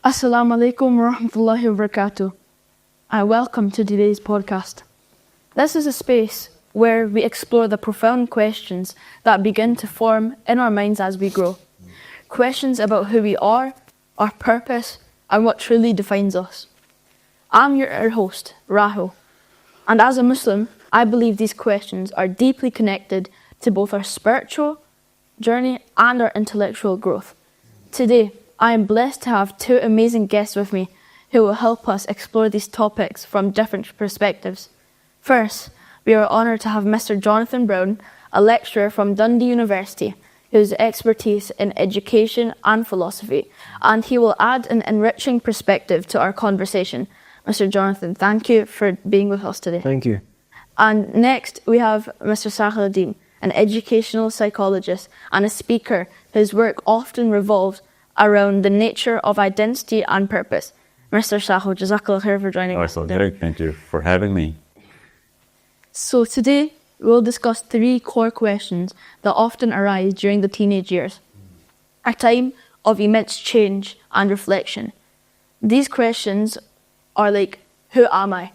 Assalamu alaikum wa rahmatullahi wa barakatuh. Welcome to today's podcast. This is a space where we explore the profound questions that begin to form in our minds as we grow. Questions about who we are, our purpose, and what truly defines us. I'm your host, Rahul, and as a Muslim, I believe these questions are deeply connected to both our spiritual journey and our intellectual growth. Today, I am blessed to have two amazing guests with me who will help us explore these topics from different perspectives. First, we are honoured to have Mr. Jonathan Brown, a lecturer from Dundee University, whose expertise in education and philosophy, and he will add an enriching perspective to our conversation. Mr. Jonathan, thank you for being with us today. Thank you. And next, we have Mr. Sahil Adeem, an educational psychologist and a speaker whose work often revolves around the nature of identity and purpose. Mr. Sahil, Jazakallah khair for joining us. Thank you for having me. So today, we'll discuss three core questions that often arise during the teenage years, a time of immense change and reflection. These questions are like, who am I?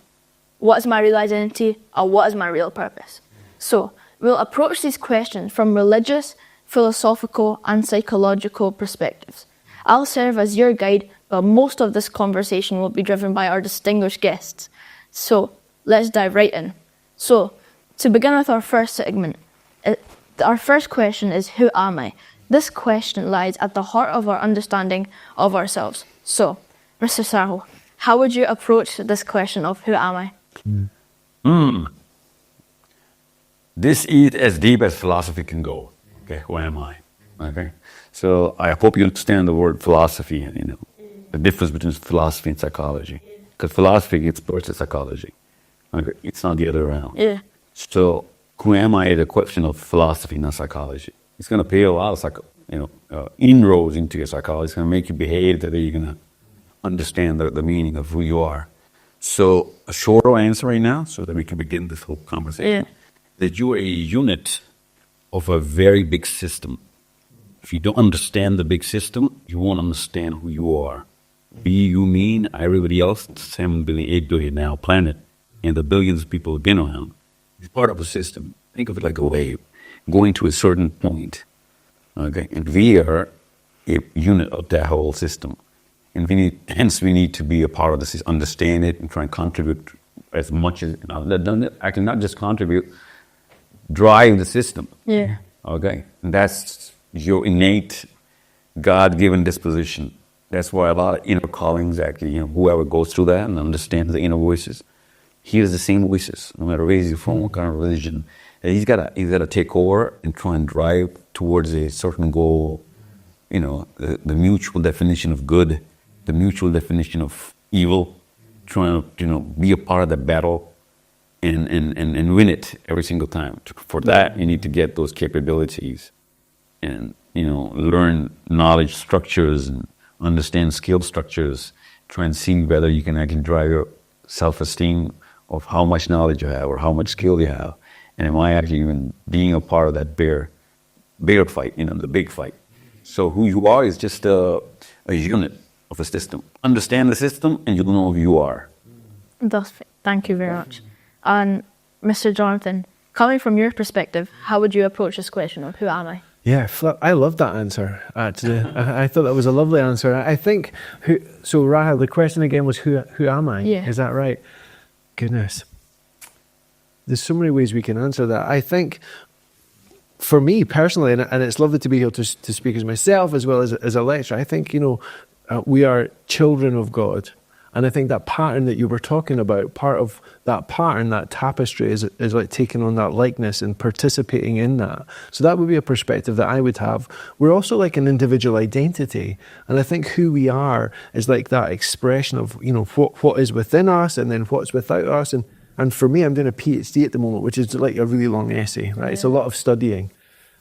What is my real identity? And what is my real purpose? So, we'll approach these questions from religious, philosophical, and psychological perspectives. I'll serve as your guide, but most of this conversation will be driven by our distinguished guests. So, let's dive right in. So, to begin with our first segment, our first question is, who am I? This question lies at the heart of our understanding of ourselves. So, Mr. Sahil, how would you approach this question of who am I? This is as deep as philosophy can go. Okay, who am I? Okay, so I hope you understand the word philosophy, the difference between philosophy and psychology. Because philosophy explores the psychology. Okay, it's not the other way around. Yeah. So, who am I is a question of philosophy, not psychology. It's going to pay a lot of inroads into your psychology. It's going to make you behave that you're going to understand the meaning of who you are. So, a shorter answer right now, so that we can begin this whole conversation, that you are a unit of a very big system. If you don't understand the big system, you won't understand who you are. We, you, me, everybody else, 7 billion, 8 billion now planet, and the billions of people who have been around. It's part of a system. Think of it like a wave going to a certain point. Okay, and we are a unit of that whole system. And hence we need to be a part of this, understand it and try and contribute as much as, I can not just contribute, drive the system. Yeah. Okay, and that's your innate God-given disposition. That's why a lot of inner callings actually, whoever goes through that and understands the inner voices, hears the same voices, no matter where he's from, what kind of religion. And he's got to take over and try and drive towards a certain goal. The mutual definition of good, the mutual definition of evil, trying to, be a part of the battle and win it every single time. For that, you need to get those capabilities and, learn knowledge structures and understand skill structures, try and see whether you can actually drive your self-esteem of how much knowledge you have or how much skill you have. And am I actually even being a part of that bear fight, the big fight. So who you are is just a unit of a system. Understand the system and you'll know who you are. Thank you very much. And Mr. Jonathan, coming from your perspective, how would you approach this question of who am I? Yeah, I love that answer, actually. I thought that was a lovely answer. I think, Rahul, the question again was, who am I? Yeah. Is that right? Goodness. There's so many ways we can answer that. I think, for me personally, and it's lovely to be able to speak as myself as well as a lecturer, I think, we are children of God. And I think that pattern that you were talking about, part of that pattern, that tapestry is like taking on that likeness and participating in that. So that would be a perspective that I would have. We're also like an individual identity. And I think who we are is like that expression of, what is within us and then what's without us. And for me, I'm doing a PhD at the moment, which is like a really long essay, right? Yeah. It's a lot of studying.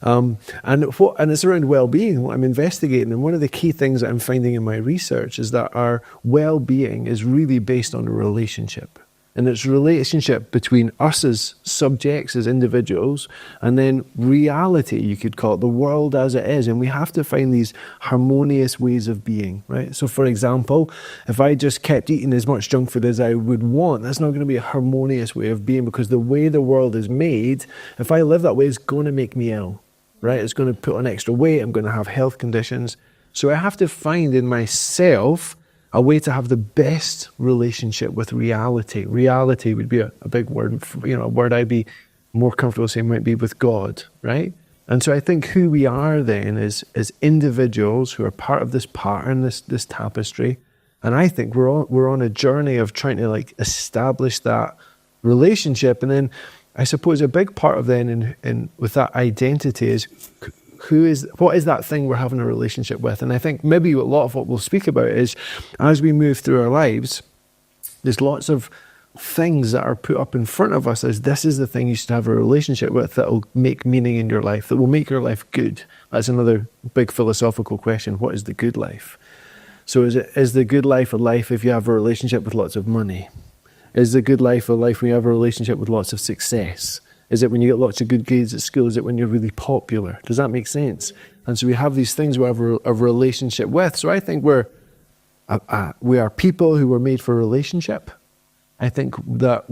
And it's around well-being, what I'm investigating. And one of the key things that I'm finding in my research is that our well-being is really based on a relationship. And it's relationship between us as subjects, as individuals, and then reality, you could call it, the world as it is. And we have to find these harmonious ways of being, right? So for example, if I just kept eating as much junk food as I would want, that's not going to be a harmonious way of being, because the way the world is made, if I live that way, it's going to make me ill, right? It's going to put on extra weight. I'm going to have health conditions. So I have to find in myself a way to have the best relationship with reality. Reality would be a big word, a word I'd be more comfortable saying might be with God, right? And so I think who we are then is individuals who are part of this pattern, this tapestry. And I think we're on a journey of trying to like establish that relationship. And then I suppose a big part of then in with that identity is what is that thing we're having a relationship with? And I think maybe a lot of what we'll speak about is as we move through our lives, there's lots of things that are put up in front of us as this is the thing you should have a relationship with that will make meaning in your life, that will make your life good. That's another big philosophical question. What is the good life? So is the good life a life if you have a relationship with lots of money? Is the good life a life when you have a relationship with lots of success? Is it when you get lots of good grades at school? Is it when you're really popular? Does that make sense? And so we have these things we have a relationship with. So I think we are people who were made for relationship. I think that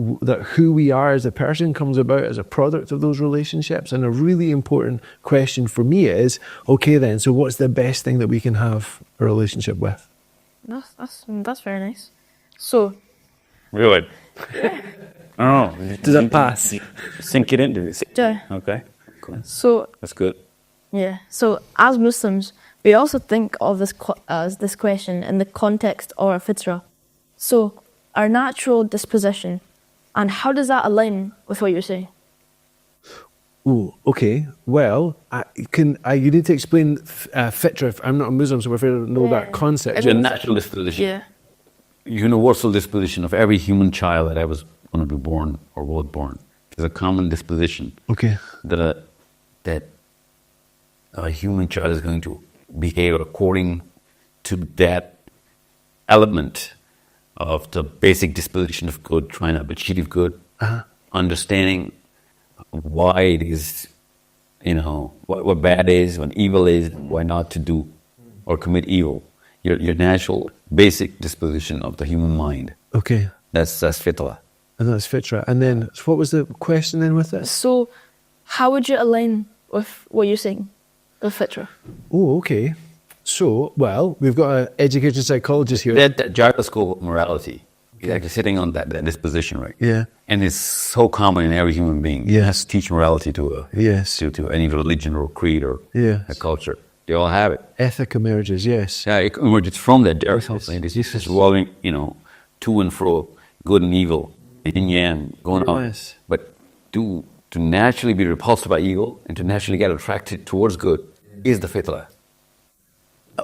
who we are as a person comes about as a product of those relationships. And a really important question for me is, okay then, so what's the best thing that we can have a relationship with? That's very nice. So, Really? Oh, does that pass? Sink it into it. Yeah. Okay, cool. So That's good. yeah. So as Muslims, we also think of this question in the context of our fitra. So our natural disposition, and how does that align with what you're saying? Oh, okay. Well, you need to explain fitra. I'm not a Muslim, so I'm afraid I don't know that concept. It's a natural disposition. Yeah. Universal disposition of every human child that ever going to be born or was born. There's a common disposition. Okay. That a human child is going to behave according to that element of the basic disposition of good, trying to achieve good, understanding why it is, what bad is, what evil is, why not to do or commit evil. Your natural basic disposition of the human mind. Okay. That's fitrah. And that's fitra. And then, what was the question then with this? So, how would you align with what you're saying, with fitra? Oh, okay. So, well, we've got an education psychologist here. That gyroscope of morality is actually sitting on that disposition, right? Yeah. And it's so common in every human being. Yeah. It has to teach morality to any religion or creed or a culture. They all have it. Ethic emerges, yes. Yeah, it emerges from that gyroscope. It's just revolving, to and fro, good and evil, yin yang, going on. Yes. But to naturally be repulsed by evil and to naturally get attracted towards good is the fitrah.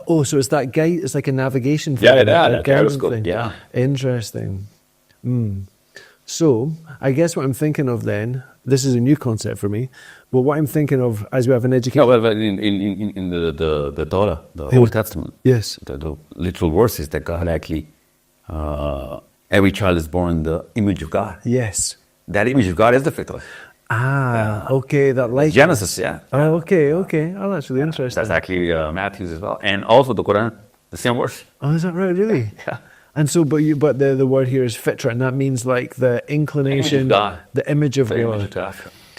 Oh, so it's that guide, it's like a navigation thing. Yeah, that gyroscope, thing. yeah. Interesting. So, I guess what I'm thinking of then, this is a new concept for me, but what I'm thinking of as we have an education... No, but in the Torah, the Old Testament, yes, the literal verses that God actually, every child is born in the image of God. Yes. That image of God is the fitrah. Okay, that like... Genesis, yeah. Oh, okay. Oh, that's really interesting. That's actually Matthew's as well. And also the Quran, the same verse. Oh, is that right, really? Yeah. And so, but the word here is fitra, and that means like the inclination, the image of God.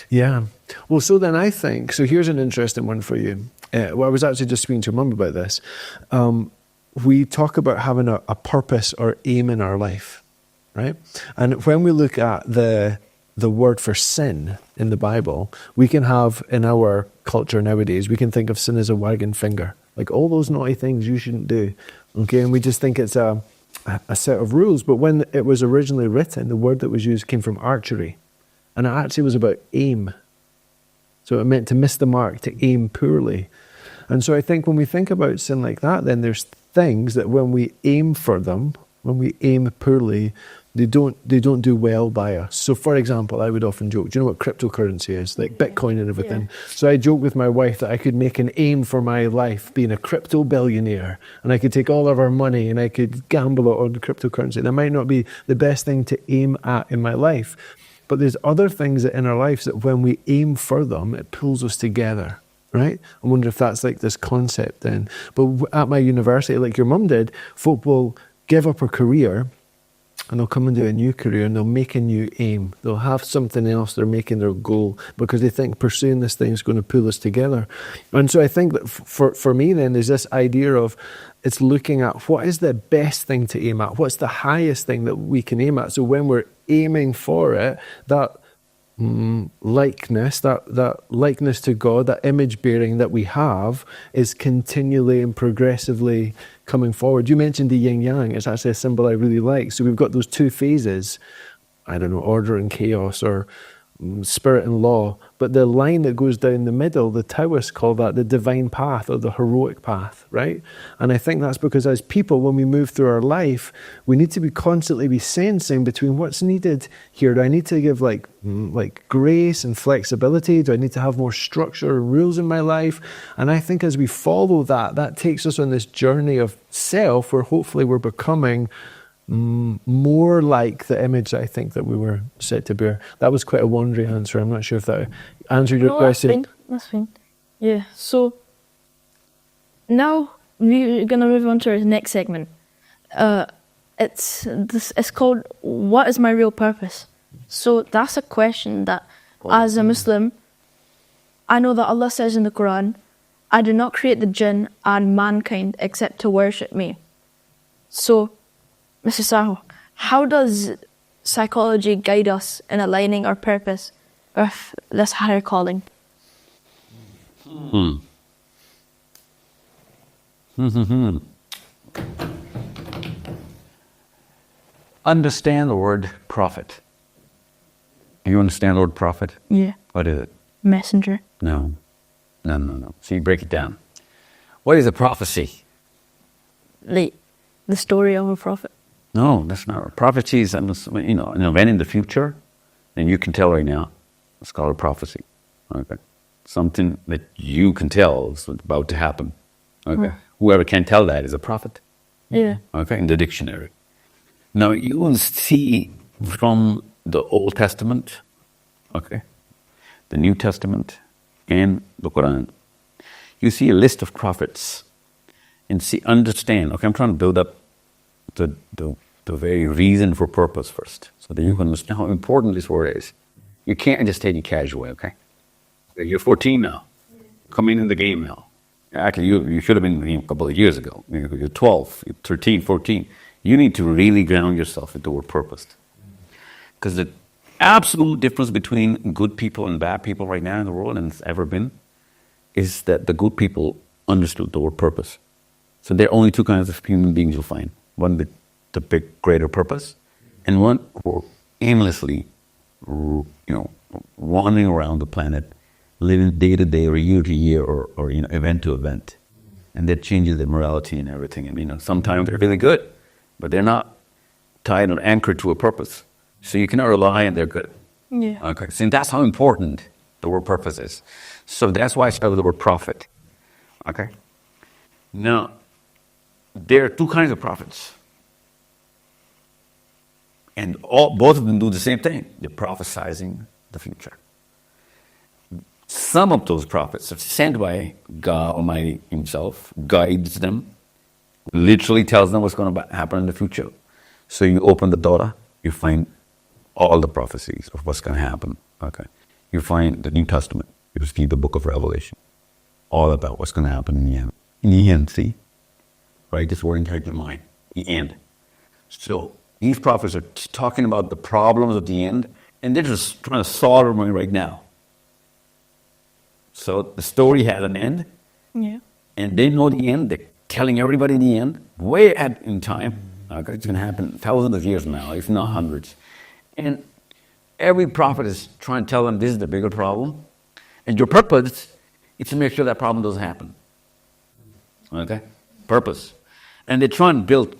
Yeah. Well, so then I think, so here's an interesting one for you. Well, I was actually just speaking to your mum about this. We talk about having a purpose or aim in our life, right? And when we look at the word for sin in the Bible, we can have in our culture nowadays, we can think of sin as a wagging finger. Like all those naughty things you shouldn't do. Okay, and we just think it's a set of rules. But when it was originally written, the word that was used came from archery. And it actually was about aim. So it meant to miss the mark, to aim poorly. And so I think when we think about sin like that, then there's things that when we aim for them, when we aim poorly, they don't do well by us. So, for example, I would often joke, do you know what cryptocurrency is? Like Bitcoin and everything. Yeah. So I joke with my wife that I could make an aim for my life being a crypto billionaire, and I could take all of our money and I could gamble it on cryptocurrency. That might not be the best thing to aim at in my life, but there's other things that in our lives that when we aim for them, it pulls us together. Right? I wonder if that's like this concept then. But at my university, like your mum did, folk will give up a career and they'll come and do a new career and they'll make a new aim. They'll have something else they're making their goal because they think pursuing this thing is going to pull us together. And so I think that for me then, there's this idea of it's looking at what is the best thing to aim at? What's the highest thing that we can aim at? So when we're aiming for it, that likeness, that likeness to God, that image bearing that we have is continually and progressively coming forward. You mentioned the yin yang. It's actually a symbol I really like. So we've got those two phases, I don't know, order and chaos, or spirit and law, but the line that goes down the middle, the Taoists call that the divine path or the heroic path, right? And I think that's because as people, when we move through our life, we need to be constantly sensing between what's needed here. Do I need to give like grace and flexibility? Do I need to have more structure and rules in my life? And I think as we follow that, that takes us on this journey of self where hopefully we're becoming more like the image I think that we were set to bear. That was quite a wandering answer. I'm not sure if that answered your question. That's fine. Yeah. So now we're gonna move on to our next segment. It's called "What is my real purpose?" So that's a question that, as a Muslim, I know that Allah says in the Quran, "I did not create the jinn and mankind except to worship me." So, Mr. Sahil, how does psychology guide us in aligning our purpose with this higher calling? Understand the word prophet. You understand the word prophet? Yeah. What is it? Messenger. No. See, break it down. What is a prophecy? Like the story of a prophet. No, that's not. Prophecy is, an event in the future, and you can tell right now. It's called a prophecy. Okay, something that you can tell is about to happen. Okay, whoever can tell that is a prophet. Yeah. Okay, in the dictionary. Now you will see from the Old Testament, okay, the New Testament, and the Quran. You see a list of prophets, and understand. Okay, I'm trying to build up the very reason for purpose first, so that you can understand how important this word is. You can't just take it casually, okay? You're 14 now, coming in the game now. Actually, you should have been a couple of years ago. You're 12, you're 13, 14. You need to really ground yourself into the word purpose. Because the absolute difference between good people and bad people right now in the world, and it's ever been, is that the good people understood the word purpose. So there are only two kinds of human beings you'll find. One with the big, greater purpose, and one who are aimlessly, wandering around the planet, living day to day or year to year or event to event. And that changes their morality and everything. And sometimes they're really good, but they're not tied or anchored to a purpose. So you cannot rely on their good. Yeah. Okay. So that's how important the word purpose is. So that's why I started with the word prophet. Okay. Now, there are two kinds of prophets. And both of them do the same thing. They're prophesizing the future. Some of those prophets are sent by God Almighty Himself, guides them, literally tells them what's going to happen in the future. So you open the Torah, you find all the prophecies of what's going to happen. Okay. You find the New Testament, you see the book of Revelation, all about what's going to happen in the end. In the end, see? Right? This word inside your mind. The end. So these prophets are talking about the problems of the end, and they're just trying to solve them right now. So the story has an end, and they know the end. They're telling everybody the end, way ahead in time. Okay, it's going to happen thousands of years now, if not hundreds. And every prophet is trying to tell them this is the bigger problem, and your purpose is to make sure that problem doesn't happen. Okay, purpose, and they're trying to build,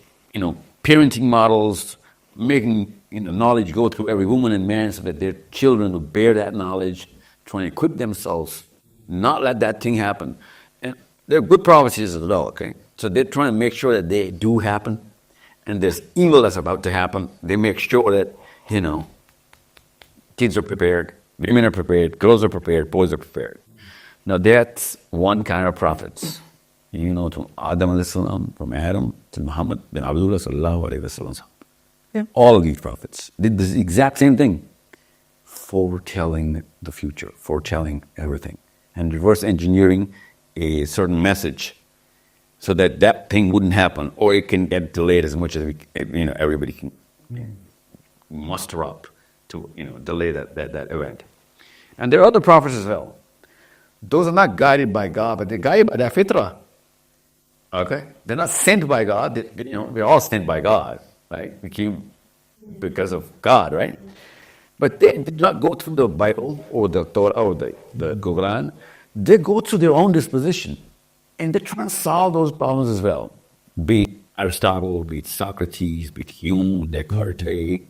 parenting models, making knowledge go through every woman and man so that their children will bear that knowledge, trying to equip themselves, not let that thing happen. And they're good prophecies as well, okay? So they're trying to make sure that they do happen, and there's evil that's about to happen. They make sure that, kids are prepared, women are prepared, girls are prepared, boys are prepared. Now that's one kind of prophets. From Adam alayhi salam, from Adam to Muhammad bin Abdullah sallallahu alayhi wa sallam. Yeah. All of these prophets did the exact same thing. Foretelling the future, foretelling everything, and reverse engineering a certain message so that that thing wouldn't happen, or it can get delayed as much as everybody can muster up to delay that event. And there are other prophets as well. Those are not guided by God, but they're guided by their fitrah. Okay, they're not sent by God. We're all sent by God, right? We came because of God, right? But they did not go through the Bible or the Torah or the Quran. They go through their own disposition, and they try to solve those problems as well. Be it Aristotle, be it Socrates, be it Hume, Descartes,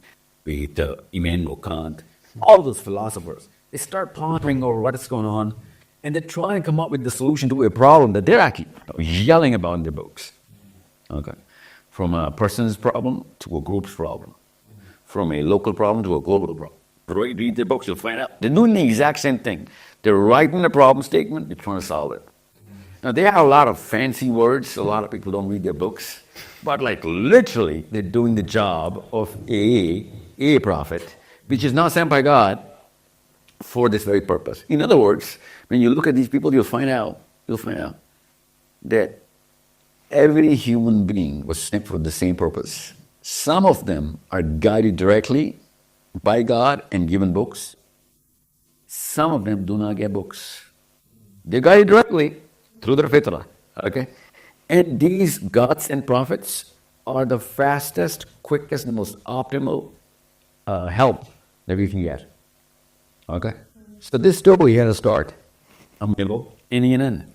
be it Immanuel Kant, all those philosophers. They start pondering over what is going on, and they try and come up with the solution to a problem that they're actually yelling about in their books. Okay, from a person's problem to a group's problem, from a local problem to a global problem. Read their books, you'll find out. They're doing the exact same thing. They're writing the problem statement, they're trying to solve it. Now, they have a lot of fancy words. A lot of people don't read their books. But literally, they're doing the job of a prophet, which is not sent by God for this very purpose. In other words, when you look at these people, you'll find out that every human being was sent for the same purpose. Some of them are guided directly by God and given books. Some of them do not get books. They're guided directly through their fitrah. Okay? And these gods and prophets are the fastest, quickest, and most optimal help that we can get. Okay? So this story had a start, a middle, and an end.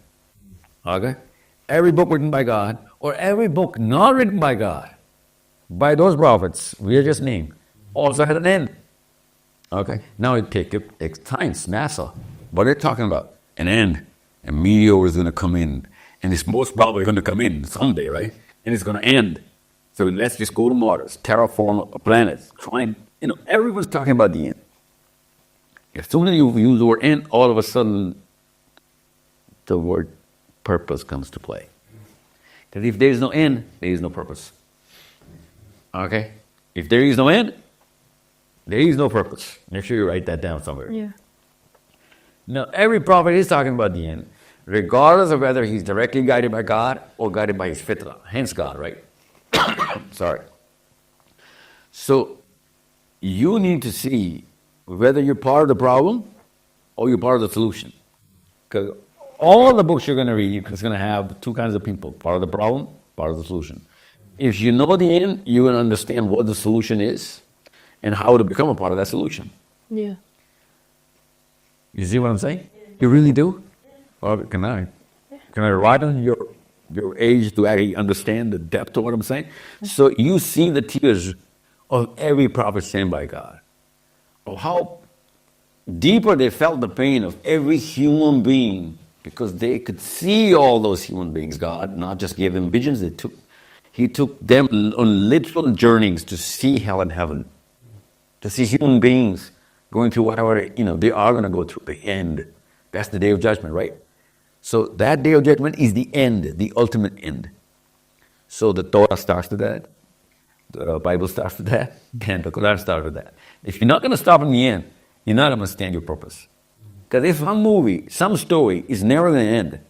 Okay? Every book written by God, or every book not written by God, by those prophets we just named, also had an end. Okay? Now it takes science, NASA. What they're talking about? An end. A meteor is going to come in. And it's most probably going to come in someday, right? And it's going to end. So let's just go to Mars, terraform a planet, try and, everyone's talking about the end. As soon as you use the word end, all of a sudden, the word purpose comes to play. Because if there is no end, there is no purpose. Okay? If there is no end, there is no purpose. Make sure you write that down somewhere. Yeah. Now, every prophet is talking about the end, regardless of whether he's directly guided by God or guided by his fitrah, hence God, right? Sorry. So, you need to see whether you're part of the problem or you're part of the solution. Because all the books you're going to read is going to have two kinds of people, part of the problem, part of the solution. If you know the end, you will understand what the solution is and how to become a part of that solution. Yeah. You see what I'm saying? You really do? Or can I write on your age to actually understand the depth of what I'm saying? So you see the tears of every prophet sent by God. Of how deeper they felt the pain of every human being, because they could see all those human beings. God not just gave them visions, He took them on literal journeys to see hell and heaven, to see human beings going through whatever they are going to go through, the end. That's the day of judgment, right? So that day of judgment is the end, the ultimate end. So the Torah starts with that, the Bible starts with that, and the Quran starts with that. If you're not going to stop in the end, you're not going to understand your purpose. Because if some movie, some story is never going to end,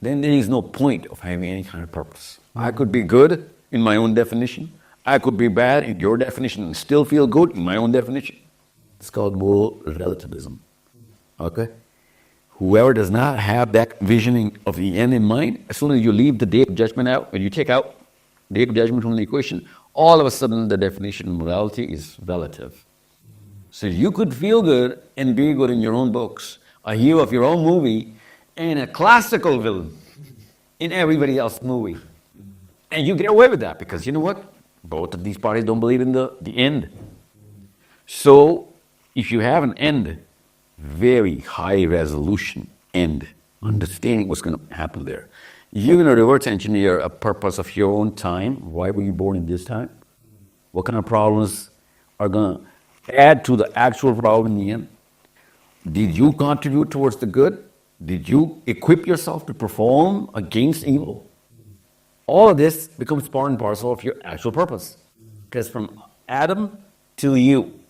then there is no point of having any kind of purpose. I could be good in my own definition. I could be bad in your definition and still feel good in my own definition. It's called moral relativism. Okay? Whoever does not have that visioning of the end in mind, as soon as you leave the day of judgment out, when you take out the day of judgment from the equation, all of a sudden the definition of morality is relative. So you could feel good and be good in your own books, a hero of your own movie, and a classical villain in everybody else's movie. And you get away with that because you know what? Both of these parties don't believe in the end. So, if you have an end, very high resolution end, understanding what's going to happen there. You're going to reverse engineer a purpose of your own time. Why were you born in this time? What kind of problems are going to add to the actual problem in the end? Did you contribute towards the good? Did you equip yourself to perform against evil? All of this becomes part and parcel of your actual purpose. Because from Adam till you,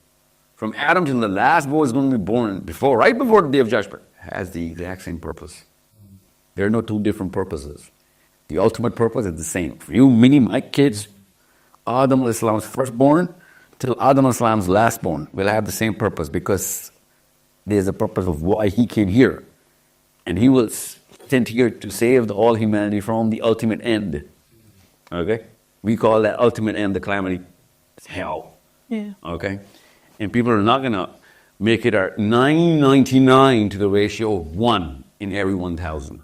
from Adam till the last boy is going to be born right before the day of judgment, has the exact same purpose. There are no two different purposes. The ultimate purpose is the same. For you, my kids, Adam al-Islam's firstborn till Adam al-Islam's lastborn will have the same purpose, because there's a purpose of why he came here. And he was sent here to save all humanity from the ultimate end. Okay? We call that ultimate end the calamity. It's hell. Yeah. Okay? And people are not going to make it our 999 to the ratio of 1 in every 1,000.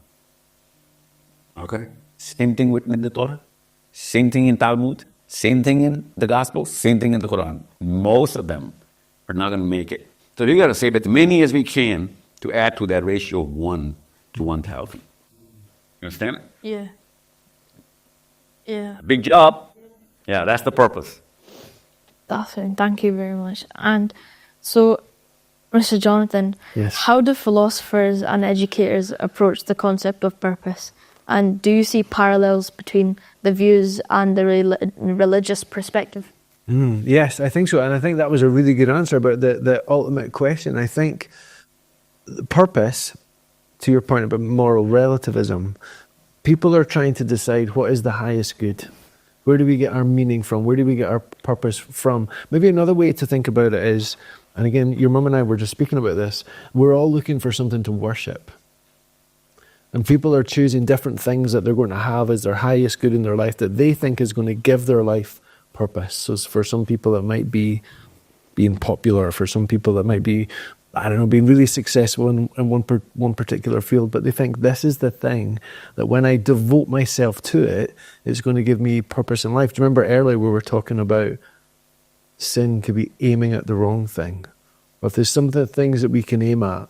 Okay? Same thing with the Torah. Same thing in Talmud. Same thing in the Gospel. Same thing in the Quran. Most of them are not going to make it. So we got to save as many as we can to add to that ratio of 1 to 1,000. You understand? Yeah. Yeah. Big job. Yeah, that's the purpose. That's it. Thank you very much. And so, Mr. Jonathan, Yes. how do philosophers and educators approach the concept of purpose? And do you see parallels between the views and the religious perspective? Yes, I think so. And I think that was a really good answer about the ultimate question. I think the purpose, to your point about moral relativism, people are trying to decide what is the highest good. Where do we get our meaning from? Where do we get our purpose from? Maybe another way to think about it is, and again, your mum and I were just speaking about this, we're all looking for something to worship. And people are choosing different things that they're going to have as their highest good in their life that they think is going to give their life purpose. So for some people, it might be being popular. For some people, it might be, I don't know, being really successful in one particular field. But they think this is the thing that when I devote myself to it, it's going to give me purpose in life. Do you remember earlier we were talking about sin could be aiming at the wrong thing? Or if there's some of the things that we can aim at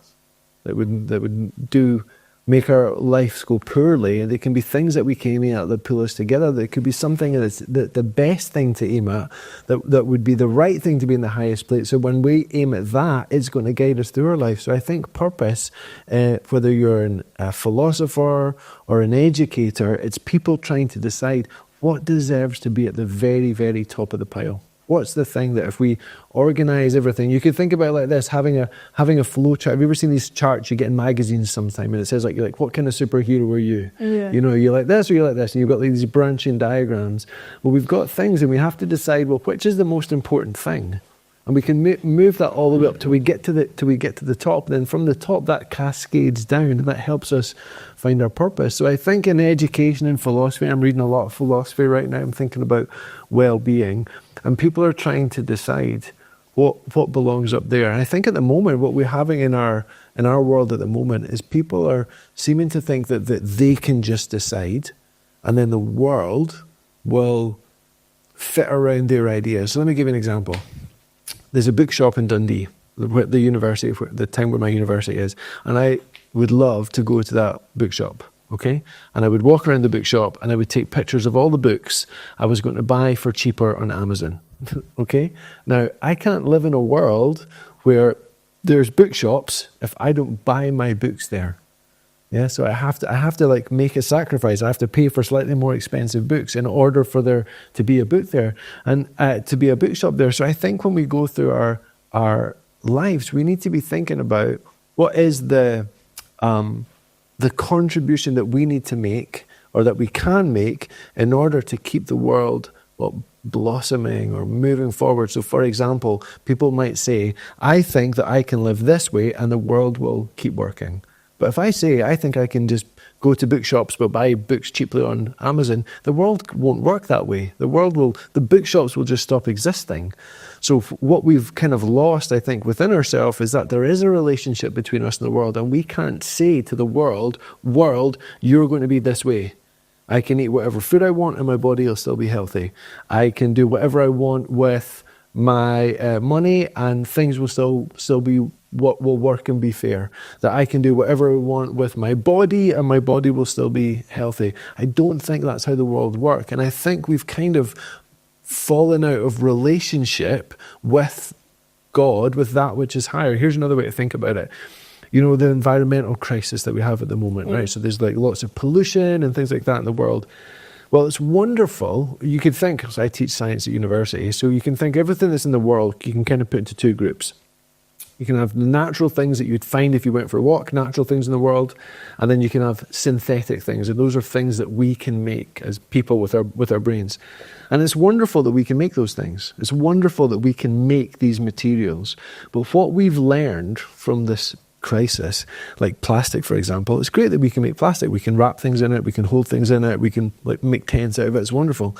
that would do make our lives go poorly, and they can be things that we can aim at that pull us together. There could be something that's the best thing to aim at, that would be the right thing to be in the highest place. So when we aim at that, it's going to guide us through our life. So I think purpose, whether you're a philosopher or an educator, it's people trying to decide what deserves to be at the very, very top of the pile. What's the thing that if we organise everything, you could think about it like this, having a flow chart. Have you ever seen these charts you get in magazines sometime, and it says like, you're like, what kind of superhero are you? Yeah. You know, you're like this or you're like this, and you've got like these branching diagrams. Well, we've got things, and we have to decide, well, which is the most important thing? And we can move that all the way up till we get to the top. Then from the top, that cascades down, and that helps us find our purpose. So I think in education and philosophy, I'm reading a lot of philosophy right now. I'm thinking about well-being, and people are trying to decide what belongs up there. And I think at the moment, what we're having in our world at the moment is people are seeming to think that they can just decide, and then the world will fit around their ideas. So let me give you an example. There's a bookshop in Dundee, the university, the town where my university is, and I would love to go to that bookshop, okay? And I would walk around the bookshop and I would take pictures of all the books I was going to buy for cheaper on Amazon, okay? Now, I can't live in a world where there's bookshops if I don't buy my books there. Yeah, so I have to like make a sacrifice. I have to pay for slightly more expensive books in order for there to be a book there and to be a bookshop there. So I think when we go through our lives, we need to be thinking about what is the contribution that we need to make or that we can make in order to keep the world blossoming or moving forward. So for example, people might say, I think that I can live this way and the world will keep working. But if I say, I think I can just go to bookshops but buy books cheaply on Amazon, the world won't work that way. The bookshops will just stop existing. So what we've kind of lost, I think, within ourselves is that there is a relationship between us and the world, and we can't say to the world, you're going to be this way. I can eat whatever food I want and my body will still be healthy. I can do whatever I want with my money and things will still be what will work and be fair. That I can do whatever I want with my body and my body will still be healthy. I don't think that's how the world works. And I think we've kind of fallen out of relationship with God, with that which is higher. Here's another way to think about it. You know, the environmental crisis that we have at the moment, right? So there's like lots of pollution and things like that in the world. Well, it's wonderful. You could think, because I teach science at university, so you can think everything that's in the world, you can kind of put into two groups. You can have the natural things that you'd find if you went for a walk, natural things in the world, and then you can have synthetic things, and those are things that we can make as people with our brains. And it's wonderful that we can make those things. It's wonderful that we can make these materials. But what we've learned from this crisis, like plastic, for example, it's great that we can make plastic. We can wrap things in it, we can hold things in it, we can like make tents out of it. It's wonderful.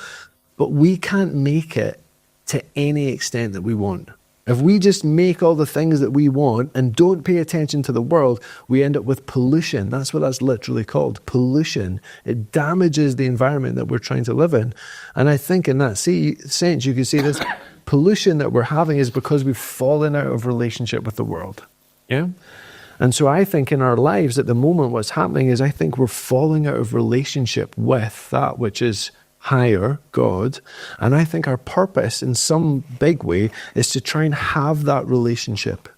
But we can't make it to any extent that we want. If we just make all the things that we want and don't pay attention to the world, we end up with pollution. That's what that's literally called, pollution. It damages the environment that we're trying to live in. And I think in that sense, you could say this pollution that we're having is because we've fallen out of relationship with the world. Yeah? And so I think in our lives at the moment, what's happening is I think we're falling out of relationship with that which is higher, God. And I think our purpose in some big way is to try and have that relationship,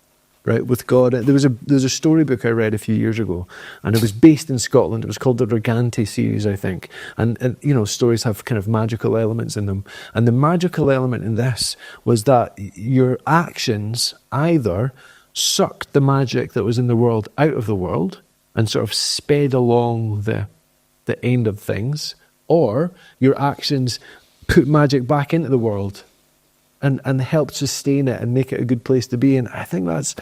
right, with God. There's a storybook I read a few years ago, and it was based in Scotland. It was called the Regante series, I think. And you know, stories have kind of magical elements in them. And the magical element in this was that your actions either sucked the magic that was in the world out of the world and sort of sped along the end of things, or your actions put magic back into the world and helped sustain it and make it a good place to be. And I think that's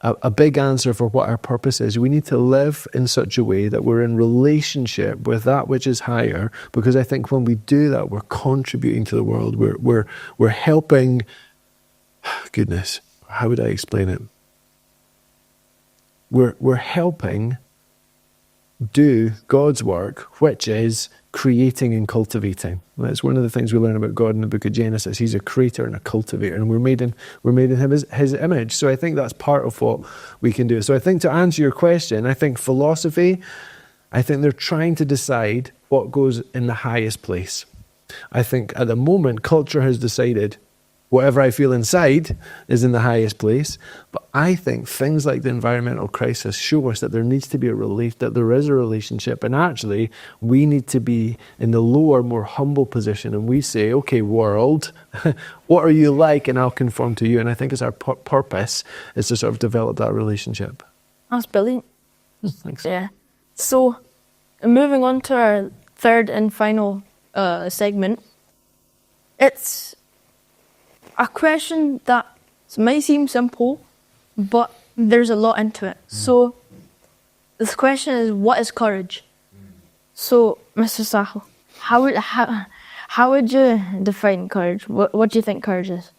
a big answer for what our purpose is. We need to live in such a way that we're in relationship with that which is higher, because I think when we do that, we're contributing to the world. We're helping. Goodness, how would I explain it? We're helping do God's work, which is creating and cultivating. That's one of the things we learn about God in the book of Genesis. He's a creator and a cultivator, and we're made in his image. So I think that's part of what we can do. So I think to answer your question, I think philosophy, I think they're trying to decide what goes in the highest place. I think at the moment, culture has decided whatever I feel inside is in the highest place. But I think things like the environmental crisis show us that there needs to be that there is a relationship. And actually, we need to be in the lower, more humble position. And we say, okay, world, what are you like? And I'll conform to you. And I think it's our purpose is to sort of develop that relationship. That's brilliant. Thanks. Yeah. So, moving on to our third and final segment. It's a question that might seem simple, but there's a lot into it. So, this question is, what is courage? So, Mr. Sahil, how would you define courage? What do you think courage is?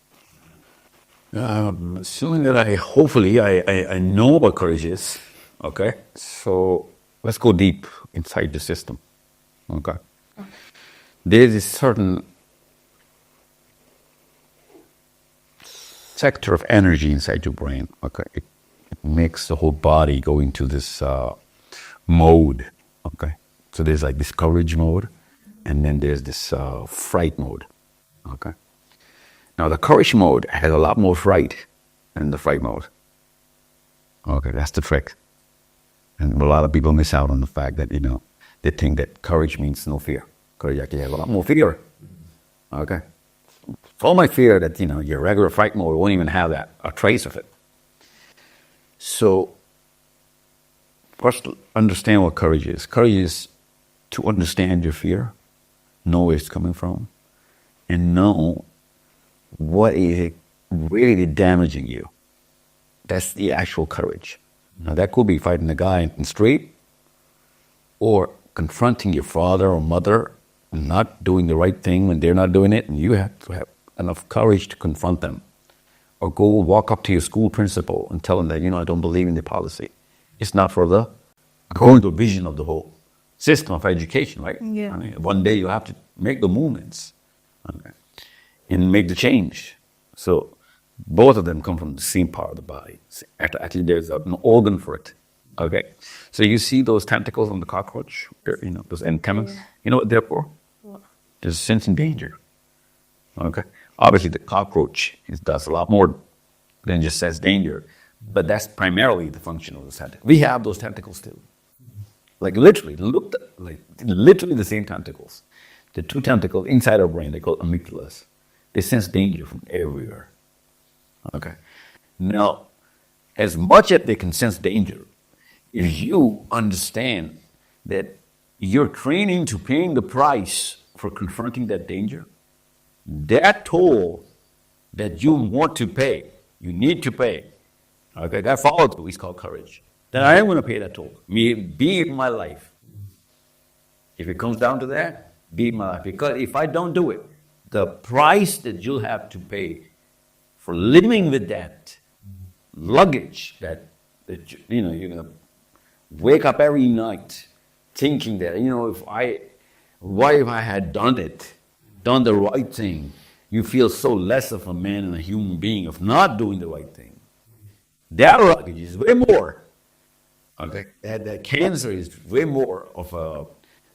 Assuming that I know what courage is, okay? So, let's go deep inside the system, okay? There's a certain sector of energy inside your brain. Okay, it makes the whole body go into this mode. Okay, so there's like this courage mode, and then there's this fright mode. Okay, now the courage mode has a lot more fright than the fright mode. Okay, that's the trick, and a lot of people miss out on the fact that they think that courage means no fear. Courage actually has a lot more fear. Okay. So my fear that, your regular fright mode won't even have a trace of it. So, first, understand what courage is. Courage is to understand your fear, know where it's coming from, and know what is really damaging you. That's the actual courage. Now, that could be fighting a guy in the street, or confronting your father or mother not doing the right thing when they're not doing it, and you have to have enough courage to confront them. Or go walk up to your school principal and tell them that, I don't believe in the policy. It's not for the according to the vision of the whole system of education, right? Yeah. I mean, one day you have to make the movements, okay, and make the change. So both of them come from the same part of the body. Actually, there's an organ for it. Okay, so you see those tentacles on the cockroach, those antennas. Yeah. You know what they're for? What? There's sensing danger. Okay, obviously the cockroach does a lot more than just sense danger, but that's primarily the function of those tentacles. We have those tentacles too. Like literally, literally the same tentacles. The two tentacles inside our brain, they call amygdalas. They sense danger from everywhere. Okay. Now, as much as they can sense danger, if you understand that you're training to paying the price for confronting that danger, that toll that you want to pay, you need to pay, okay, that follow through is called courage. That I am going to pay that toll, be it my life. If it comes down to that, be it my life. Because if I don't do it, the price that you'll have to pay for living with that luggage that you're going to wake up every night thinking that, if I had done the right thing, you feel so less of a man and a human being of not doing the right thing. That luggage is way more. Okay, that cancer is way more of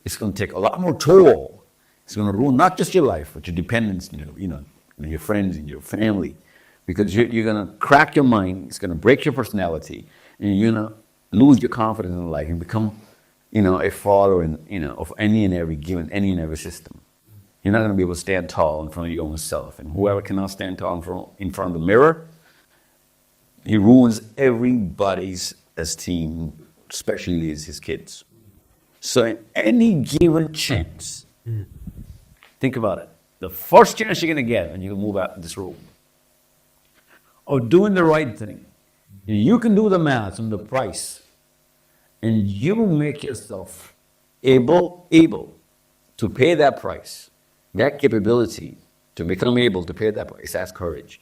it's going to take a lot more toll. It's going to ruin not just your life, but your dependents, your friends and your family. Because you're going to crack your mind, it's going to break your personality, and you're going to lose your confidence in life and become, a follower of any and every system. You're not going to be able to stand tall in front of your own self. And whoever cannot stand tall in front of the mirror, he ruins everybody's esteem, especially his kids. So in any given chance, think about it. The first chance you're going to get when you move out of this room, of doing the right thing, you can do the math on the price, and you make yourself able to pay that price, that capability to become able to pay that price. That's courage.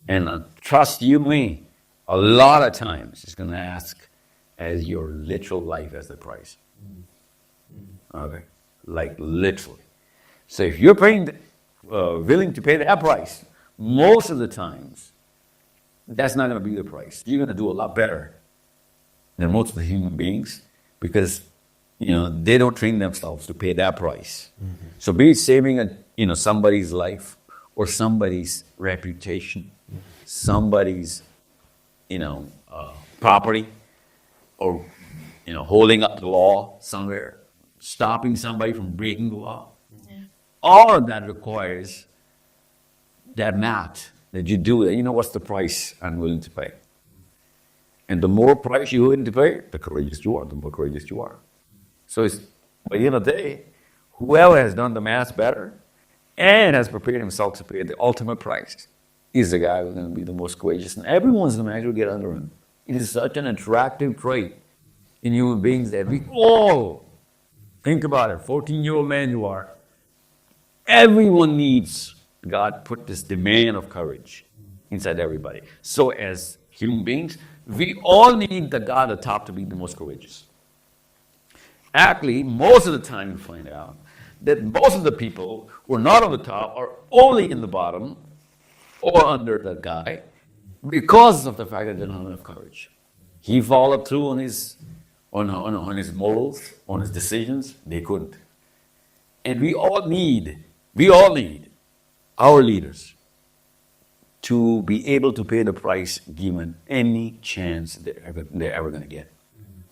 And trust you me, a lot of times it's going to ask as your literal life as the price. Okay, like literally. So if you're willing to pay that price, most of the times, that's not going to be the price. You're going to do a lot better than most of the human beings because, they don't train themselves to pay that price. Mm-hmm. So be it saving somebody's life or somebody's reputation, somebody's, property, or, holding up the law somewhere, stopping somebody from breaking the law. Yeah. All of that requires that math. That you do it, what's the price I'm willing to pay? And the more price you're willing to pay, the courageous you are, the more courageous you are. So by the end of the day, whoever has done the math better and has prepared himself to pay the ultimate price is the guy who's going to be the most courageous. And everyone's going to actually get under him. It is such an attractive trait in human beings that we all, think about it, 14-year-old man you are, everyone needs. God put this demand of courage inside everybody. So as human beings, we all need the God at the top to be the most courageous. Actually, most of the time you find out that most of the people who are not on the top are only in the bottom or under that guy because of the fact that they don't have enough courage. He followed through on his morals, on his decisions. They couldn't. And we all need our leaders to be able to pay the price given any chance they're ever going to get.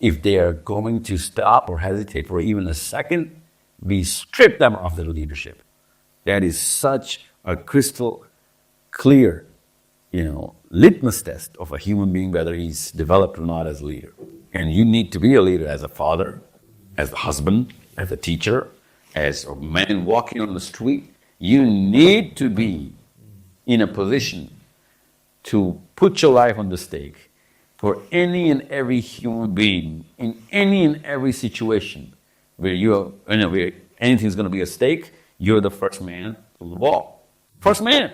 If they are going to stop or hesitate for even a second, we strip them of their leadership. That is such a crystal clear, litmus test of a human being, whether he's developed or not as a leader. And you need to be a leader as a father, as a husband, as a teacher, as a man walking on the street. You need to be in a position to put your life on the stake for any and every human being in any and every situation where where anything's going to be at stake. You're the first man to the ball. First man.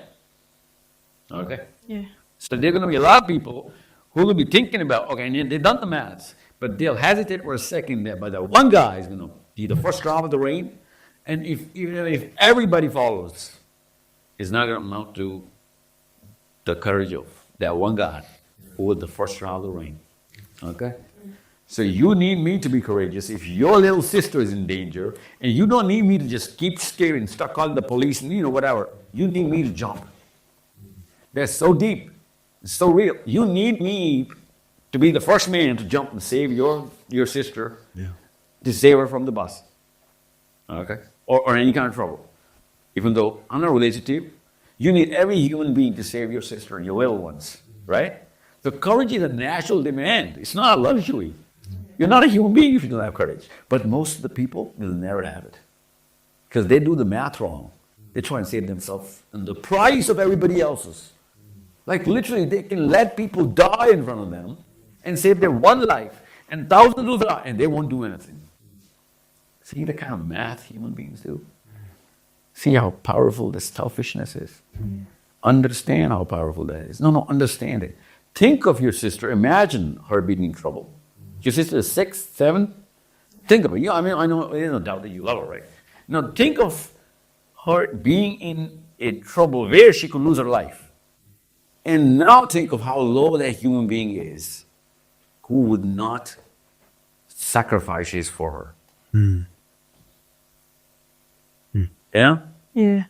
Okay. Yeah. So there are going to be a lot of people who will be thinking about, okay, and they've done the maths. But they'll hesitate for a second there. But the one guy is going to be the first drop of the rain. And even if everybody follows, it's not going to amount to the courage of that one guy who was the first drop of the rain. Okay? So you need me to be courageous if your little sister is in danger, and you don't need me to just keep staring, start calling the police, and whatever. You need me to jump. That's so deep. It's so real. You need me to be the first man to jump and save your sister, to save her from the bus. Okay? Or any kind of trouble. Even though I'm not related to you, you need every human being to save your sister and your little ones. Right? So courage is a natural demand. It's not a luxury. You're not a human being if you don't have courage. But most of the people will never have it. Because they do the math wrong. They try and save themselves and the price of everybody else's. Like literally, they can let people die in front of them and save their one life, and thousands will die, and they won't do anything. See the kind of math human beings do? See how powerful this selfishness is? Understand how powerful that is. No, understand it. Think of your sister. Imagine her being in trouble. Your sister is 6, 7. Think of it. I know there's no doubt that you love her, right? Now think of her being in a trouble where she could lose her life. And now think of how low that human being is who would not sacrifice his for her. Yeah? Yeah.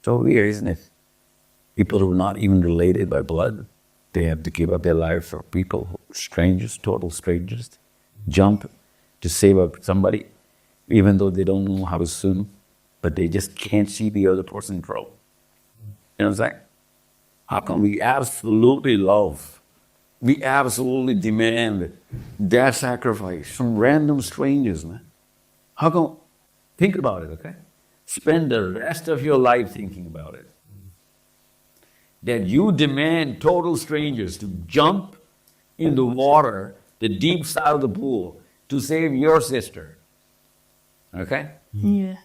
So weird, isn't it? People who are not even related by blood, they have to give up their life for people, strangers, total strangers, jump to save up somebody, even though they don't know how to swim, but they just can't see the other person in trouble. You know what I'm saying? How come we absolutely love, we absolutely demand that sacrifice from random strangers, man? How come? Think about it, okay? Spend the rest of your life thinking about it. That you demand total strangers to jump in the water, the deep side of the pool, to save your sister. Okay? Yeah.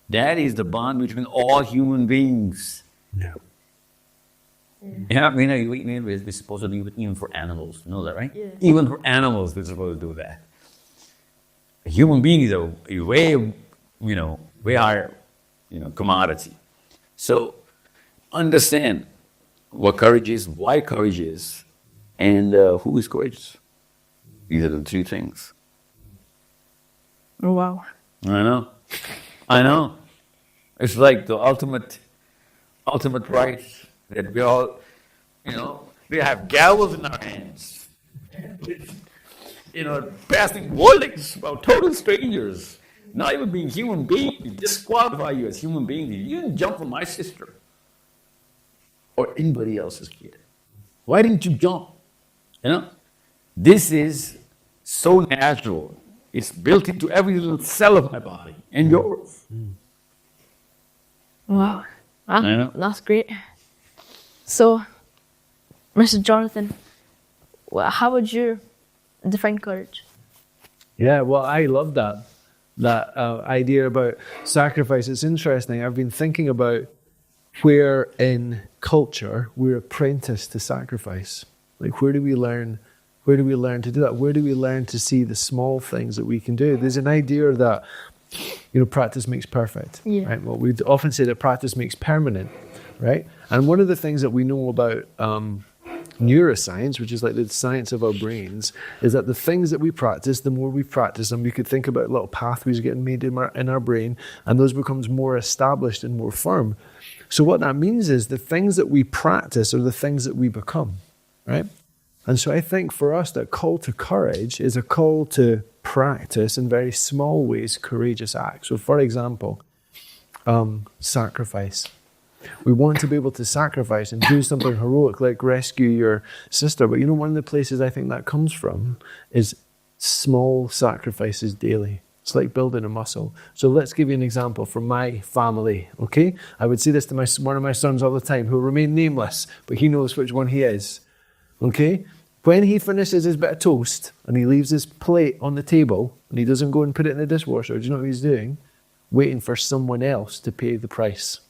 That is the bond between all human beings. Yeah. Yeah, we're supposed to do it even for animals. You know that, right? Yeah. Even for animals, we're supposed to do that. A human being is a way higher, commodity. So understand what courage is, why courage is, and who is courageous. These are the 3 things. Oh, wow. I know. It's like the ultimate right that we all, we have gavels in our hands. Passing wardings about total strangers, not even being human beings, to disqualify you as human beings. You didn't jump for my sister or anybody else's kid. Why didn't you jump? This is so natural. It's built into every little cell of my body and yours. Wow. I know. That's great. So, Mr. Jonathan, how would you define courage? Yeah, well, I love that idea about sacrifice. It's interesting. I've been thinking about where in culture we're apprenticed to sacrifice. Like, where do we learn to do that? Where do we learn to see the small things that we can do? There's an idea that, practice makes perfect. Yeah. Right? Well, we often say that practice makes permanent, right? And one of the things that we know about neuroscience, which is like the science of our brains, is that the things that we practice, the more we practice them, we could think about little pathways getting made in our brain, and those becomes more established and more firm. So what that means is the things that we practice are the things that we become, right? And so I think for us, that call to courage is a call to practice in very small ways courageous acts. So for example, sacrifice. We want to be able to sacrifice and do something heroic, like rescue your sister. But one of the places I think that comes from is small sacrifices daily. It's like building a muscle. So let's give you an example from my family, okay? I would say this to one of my sons all the time, who will remain nameless, but he knows which one he is, okay? When he finishes his bit of toast and he leaves his plate on the table and he doesn't go and put it in the dishwasher, do you know what he's doing? Waiting for someone else to pay the price.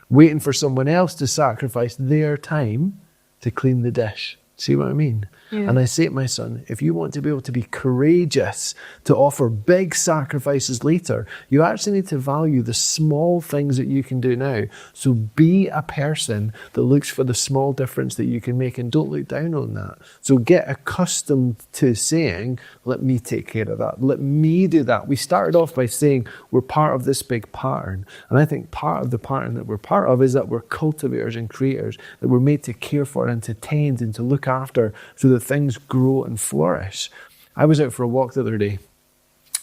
Waiting for someone else to sacrifice their time to clean the dish. See what I mean? Yeah. And I say to my son, if you want to be able to be courageous, to offer big sacrifices later, you actually need to value the small things that you can do now. So be a person that looks for the small difference that you can make and don't look down on that. So get accustomed to saying, let me take care of that. Let me do that. We started off by saying we're part of this big pattern. And I think part of the pattern that we're part of is that we're cultivators and creators, that we're made to care for and to tend and to look after so that things grow and flourish. I was out for a walk the other day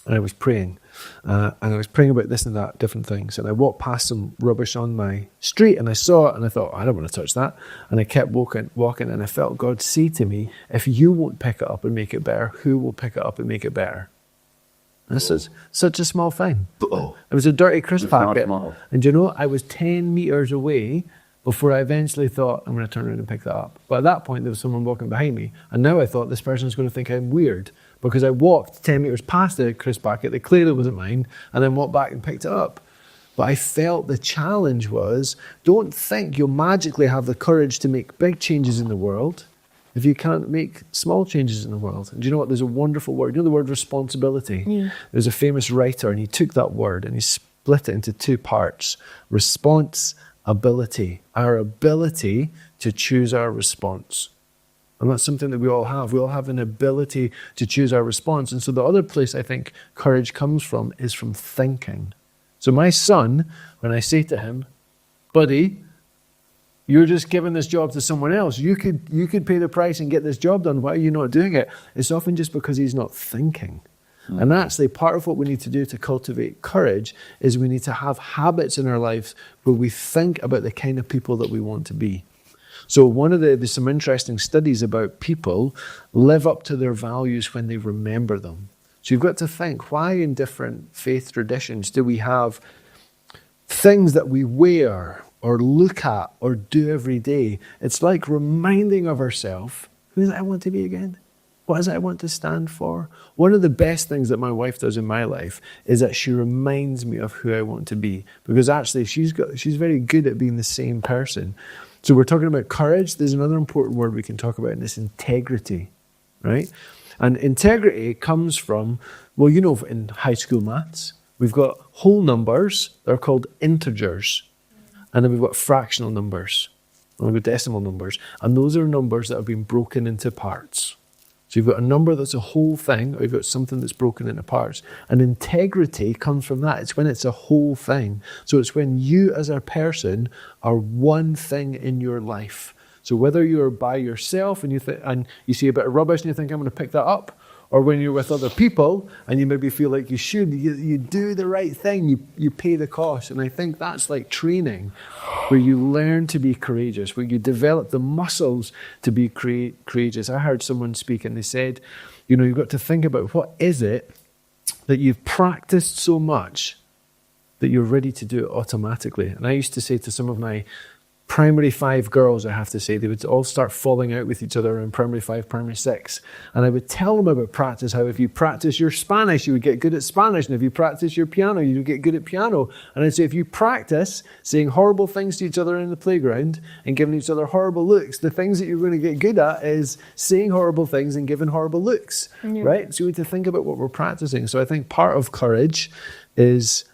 and I was praying and I was praying about this and that, different things, and I walked past some rubbish on my street and I saw it and I thought, I don't want to touch that, and I kept walking and I felt God say to me, if you won't pick it up and make it better, who will pick it up and make it better? This is such a small thing. It was a dirty crisp packet, and you know, I was 10 meters away before I eventually thought, I'm going to turn around and pick that up. But at that point, there was someone walking behind me. And now I thought, this person's going to think I'm weird because I walked 10 meters past the crisp packet that clearly wasn't mine and then walked back and picked it up. But I felt the challenge was, don't think you'll magically have the courage to make big changes in the world if you can't make small changes in the world. And do you know what? There's a wonderful word. You know the word responsibility? Yeah. There's a famous writer and he took that word and he split it into two parts. Responsibility, our ability to choose our response. And that's something that we all have. We all have an ability to choose our response. And so the other place I think courage comes from is from thinking. So my son, when I say to him, buddy, you're just giving this job to someone else. You could pay the price and get this job done. Why are you not doing it? It's often just because he's not thinking. And actually, part of what we need to do to cultivate courage is we need to have habits in our lives where we think about the kind of people that we want to be. So there's some interesting studies about people live up to their values when they remember them. So you've got to think, why in different faith traditions do we have things that we wear or look at or do every day? It's like reminding of ourselves, who is it I want to be again? What is it I want to stand for? One of the best things that my wife does in my life is that she reminds me of who I want to be, because actually she's very good at being the same person. So we're talking about courage. There's another important word we can talk about, and it's integrity, right? And integrity comes from, well, you know, in high school maths, we've got whole numbers, they're called integers, and then we've got fractional numbers, and we've got decimal numbers, and those are numbers that have been broken into parts. So you've got a number that's a whole thing, or you've got something that's broken into parts. And integrity comes from that. It's when it's a whole thing. So it's when you as a person are one thing in your life. So whether you're by yourself and you see a bit of rubbish and you think, I'm going to pick that up, or when you're with other people and you maybe feel like you should, you do the right thing, you pay the cost. And I think that's like training, where you learn to be courageous, where you develop the muscles to be courageous. I heard someone speak and they said, you know, you've got to think about what is it that you've practiced so much that you're ready to do it automatically. And I used to say to some of my primary 5 girls, I have to say, they would all start falling out with each other in primary 5, primary 6. And I would tell them about practice, how if you practice your Spanish, you would get good at Spanish. And if you practice your piano, you would get good at piano. And I'd say, if you practice saying horrible things to each other in the playground and giving each other horrible looks, the things that you're going to get good at is saying horrible things and giving horrible looks, right? So we need to think about what we're practicing. So I think part of courage is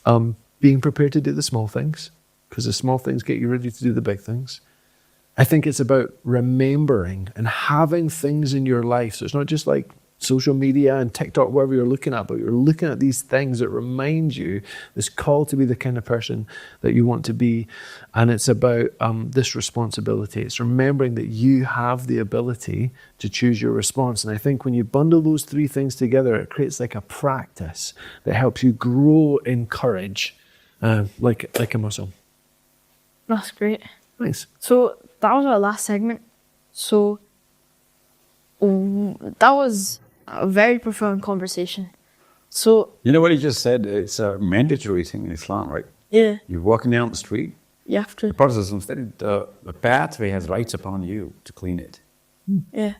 being prepared to do the small things, because the small things get you ready to do the big things. I think it's about remembering and having things in your life. So it's not just like social media and TikTok, wherever you're looking at, but you're looking at these things that remind you this call to be the kind of person that you want to be. And it's about this responsibility. It's remembering that you have the ability to choose your response. And I think when you bundle those 3 things together, it creates like a practice that helps you grow in courage, like a muscle. That's great. Nice. So that was our last segment. So that was a very profound conversation. So You know what he just said? It's a mandatory thing in Islam, right? yeah, You're walking down the street. you have to. The Prophet said the pathway has rights upon you to clean it. Yeah,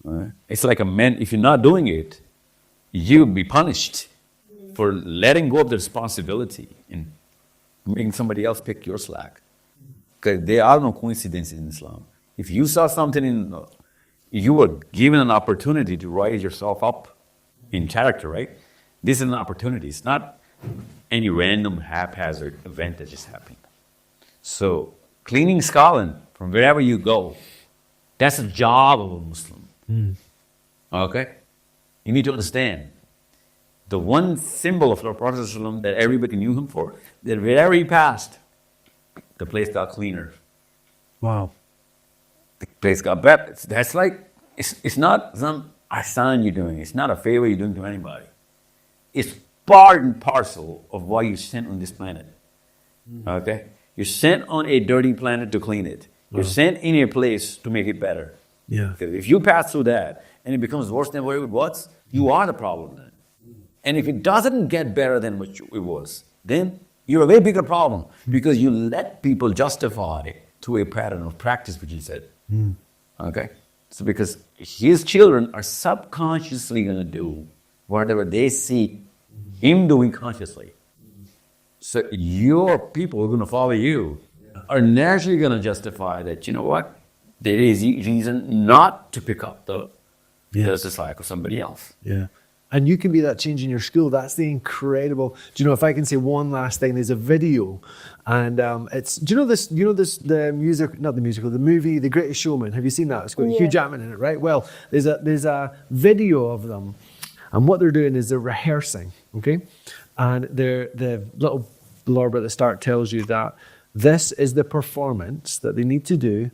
Right? It's like if you're not doing it, you'll be punished for letting go of the responsibility and making somebody else pick your slack. Because there are no coincidences in Islam. If you saw something you were given an opportunity to rise yourself up in character, right? This is an opportunity. It's not any random haphazard event that just happened. So cleaning Scotland from wherever you go, that's a job of a Muslim. Okay? You need to understand the one symbol of the Prophet ﷺ that everybody knew him for, that wherever he passed, the place got cleaner. Wow. The place got better. That's like, it's not some ihsan you're doing. It's not a favor you're doing to anybody. It's part and parcel of why you're sent on this planet. Okay? You're sent on a dirty planet to clean it. You're sent in a place to make it better. Yeah. Because if you pass through that and it becomes worse than what it was, you are the problem then. And if it doesn't get better than what it was, then you're a way bigger problem because you let people justify to a pattern of practice, which he said. Okay? So because his children are subconsciously going to do whatever they see him doing consciously. So your people who are going to follow you are naturally going to justify that, you know what? There is reason not to pick up the dislike of somebody else. Yeah. And you can be that change in your school. That's the incredible. Do you know, if I can say one last thing, there's a video, and it's. Do you know this? The music, not the musical, the movie, The Greatest Showman. Have you seen that? It's got Hugh Jackman in it, right? Well, there's a video of them, and what they're doing is they're rehearsing, okay, and the little blurb at the start tells you that this is the performance that they need to do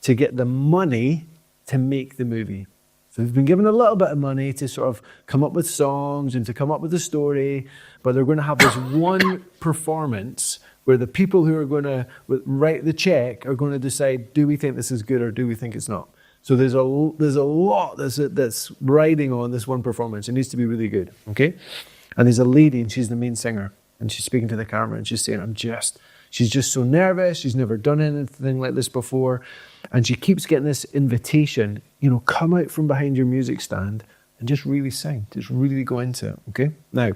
to get the money to make the movie. So they've been given a little bit of money to sort of come up with songs and to come up with a story, but they're going to have this one performance where the people who are going to write the check are going to decide, do we think this is good or do we think it's not? So there's a lot that's riding on this one performance. It needs to be really good, okay? And there's a lady, and she's the main singer, and she's speaking to the camera, and she's saying, she's just so nervous. She's never done anything like this before. And she keeps getting this invitation, come out from behind your music stand and just really sing, just really go into it, okay? Now,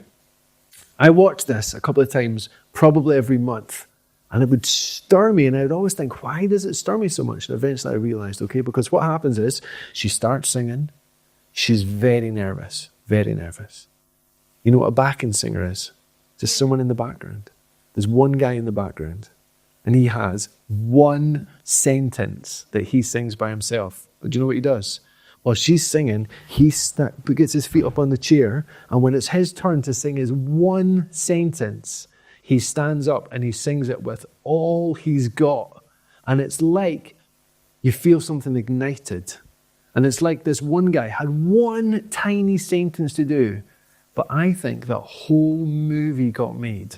I watched this a couple of times, probably every month, and it would stir me, and I would always think, why does it stir me so much? And eventually I realized, okay, because what happens is she starts singing, she's very nervous, very nervous. You know what a backing singer is? Just someone in the background. There's one guy in the background, and he has one sentence that he sings by himself. But do you know what he does? While she's singing, he gets his feet up on the chair, and when it's his turn to sing his one sentence, he stands up and he sings it with all he's got. And it's like you feel something ignited. And it's like this one guy had one tiny sentence to do, but I think the whole movie got made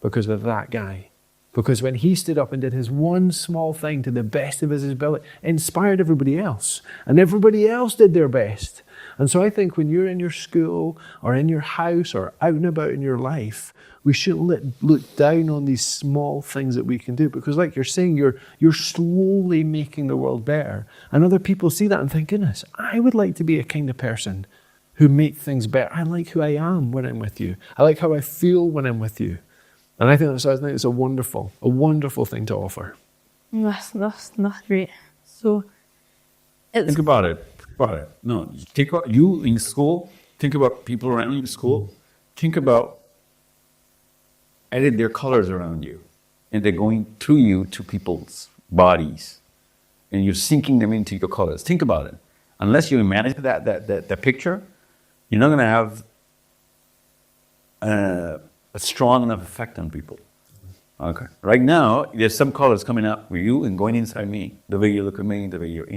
because of that guy. Because when he stood up and did his one small thing to the best of his ability, it inspired everybody else. And everybody else did their best. And so I think when you're in your school or in your house or out and about in your life, we shouldn't look down on these small things that we can do. Because like you're saying, you're slowly making the world better. And other people see that and think, goodness, I would like to be a kind of person who make things better. I like who I am when I'm with you. I like how I feel when I'm with you. And I think it's a wonderful thing to offer. That's great. So, think about it. No, think about you in school. Think about people around you in school. Think about added their colors around you, and they're going through you to people's bodies, and you're sinking them into your colors. Think about it. Unless you imagine that picture, you're not going to have a strong enough effect on people. Okay. Right now, there's some colors coming up with you and going inside me. The way you look at me, the way you're.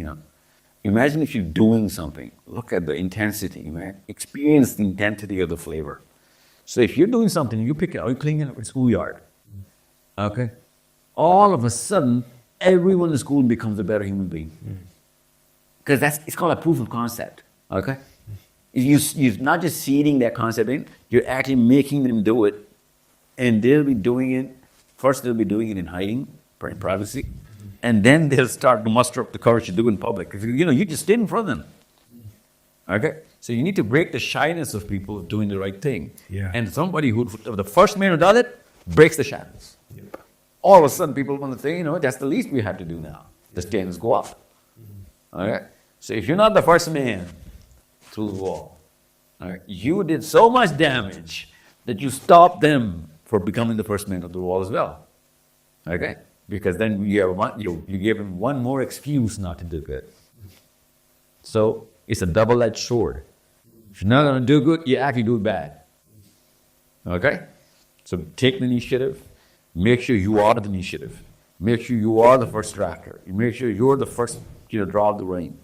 Imagine if you're doing something. Look at the intensity, man. Experience the intensity of the flavor. So if you're doing something, you pick it up, you're cleaning up a schoolyard. Okay? All of a sudden, everyone in the school becomes a better human being. Because it's called a proof of concept. Okay? You're not just seeding that concept in, you're actually making them do it. And they'll be doing it, first they'll be doing it in hiding, in privacy. And then they'll start to muster up the courage to do it in public. Because, you just stayed in front of them. Okay? So you need to break the shyness of people doing the right thing. Yeah. And somebody the first man who does it, breaks the shadows. Yep. All of a sudden people want to say, that's the least we have to do now. The standards go up. Okay? So if you're not the first man through the wall, all right, you did so much damage that you stopped them from becoming the first man of the wall as well. Okay? Because then you give them one more excuse not to do good. So it's a double-edged sword. If you're not going to do good, you actually do bad. Okay? So take the initiative. Make sure you are the initiative. Make sure you are the first drafter. Make sure you're the first to draw the rein.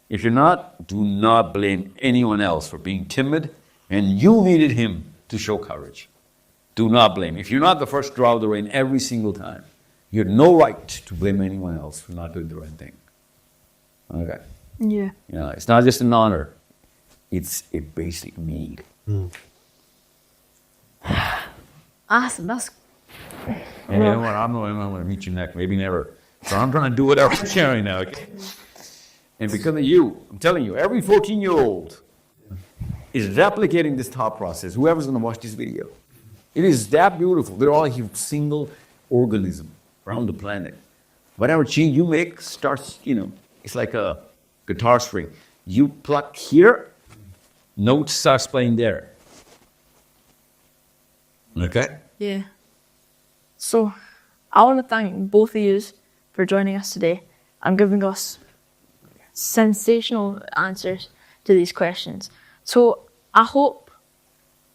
If you're not, do not blame anyone else for being timid, and you needed him to show courage. Do not blame. If you're not the first to draw the rein every single time, you have no right to blame anyone else for not doing the right thing. Okay? Yeah. You know, it's not just an honor. It's a basic need. Awesome. That's... And you know what? I'm going to meet you next. Maybe never. So I'm trying to do whatever I'm sharing now. Okay? And because of you, I'm telling you, every 14-year-old is replicating this thought process. Whoever's going to watch this video. It is that beautiful. They're all a single organism around the planet. Whatever change you make starts, it's like a guitar string. You pluck here, notes starts playing there. Okay? Yeah. So, I want to thank both of you for joining us today and giving us sensational answers to these questions. So, I hope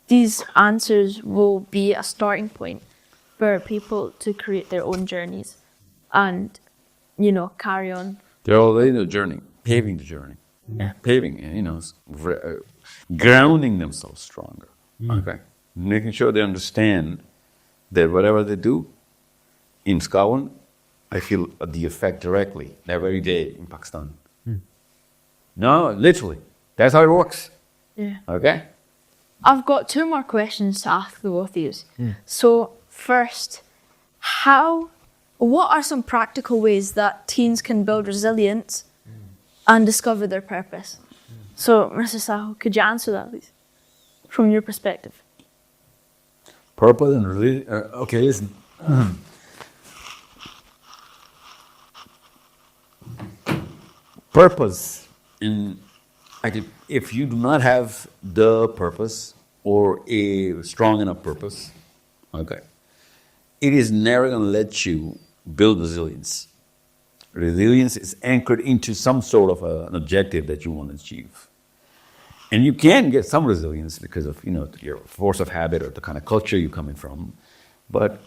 these answers will be a starting point for people to create their own journeys and, carry on. They're already in the journey, paving the journey. Yeah. Paving, grounding themselves stronger. Okay? Making sure they understand that whatever they do in Scotland, I feel the effect directly that very day in Pakistan. No, literally. That's how it works. Yeah. Okay? I've got 2 more questions to ask the both of you. So, first, what are some practical ways that teens can build resilience and discover their purpose? So, Mr. Sahil, could you answer that, please, from your perspective? Purpose and religion. Okay, listen. Purpose. If you do not have the purpose or a strong enough purpose, okay, it is never going to let you build resilience. Resilience is anchored into some sort of an objective that you want to achieve. And you can get some resilience because of, your force of habit or the kind of culture you're coming from. But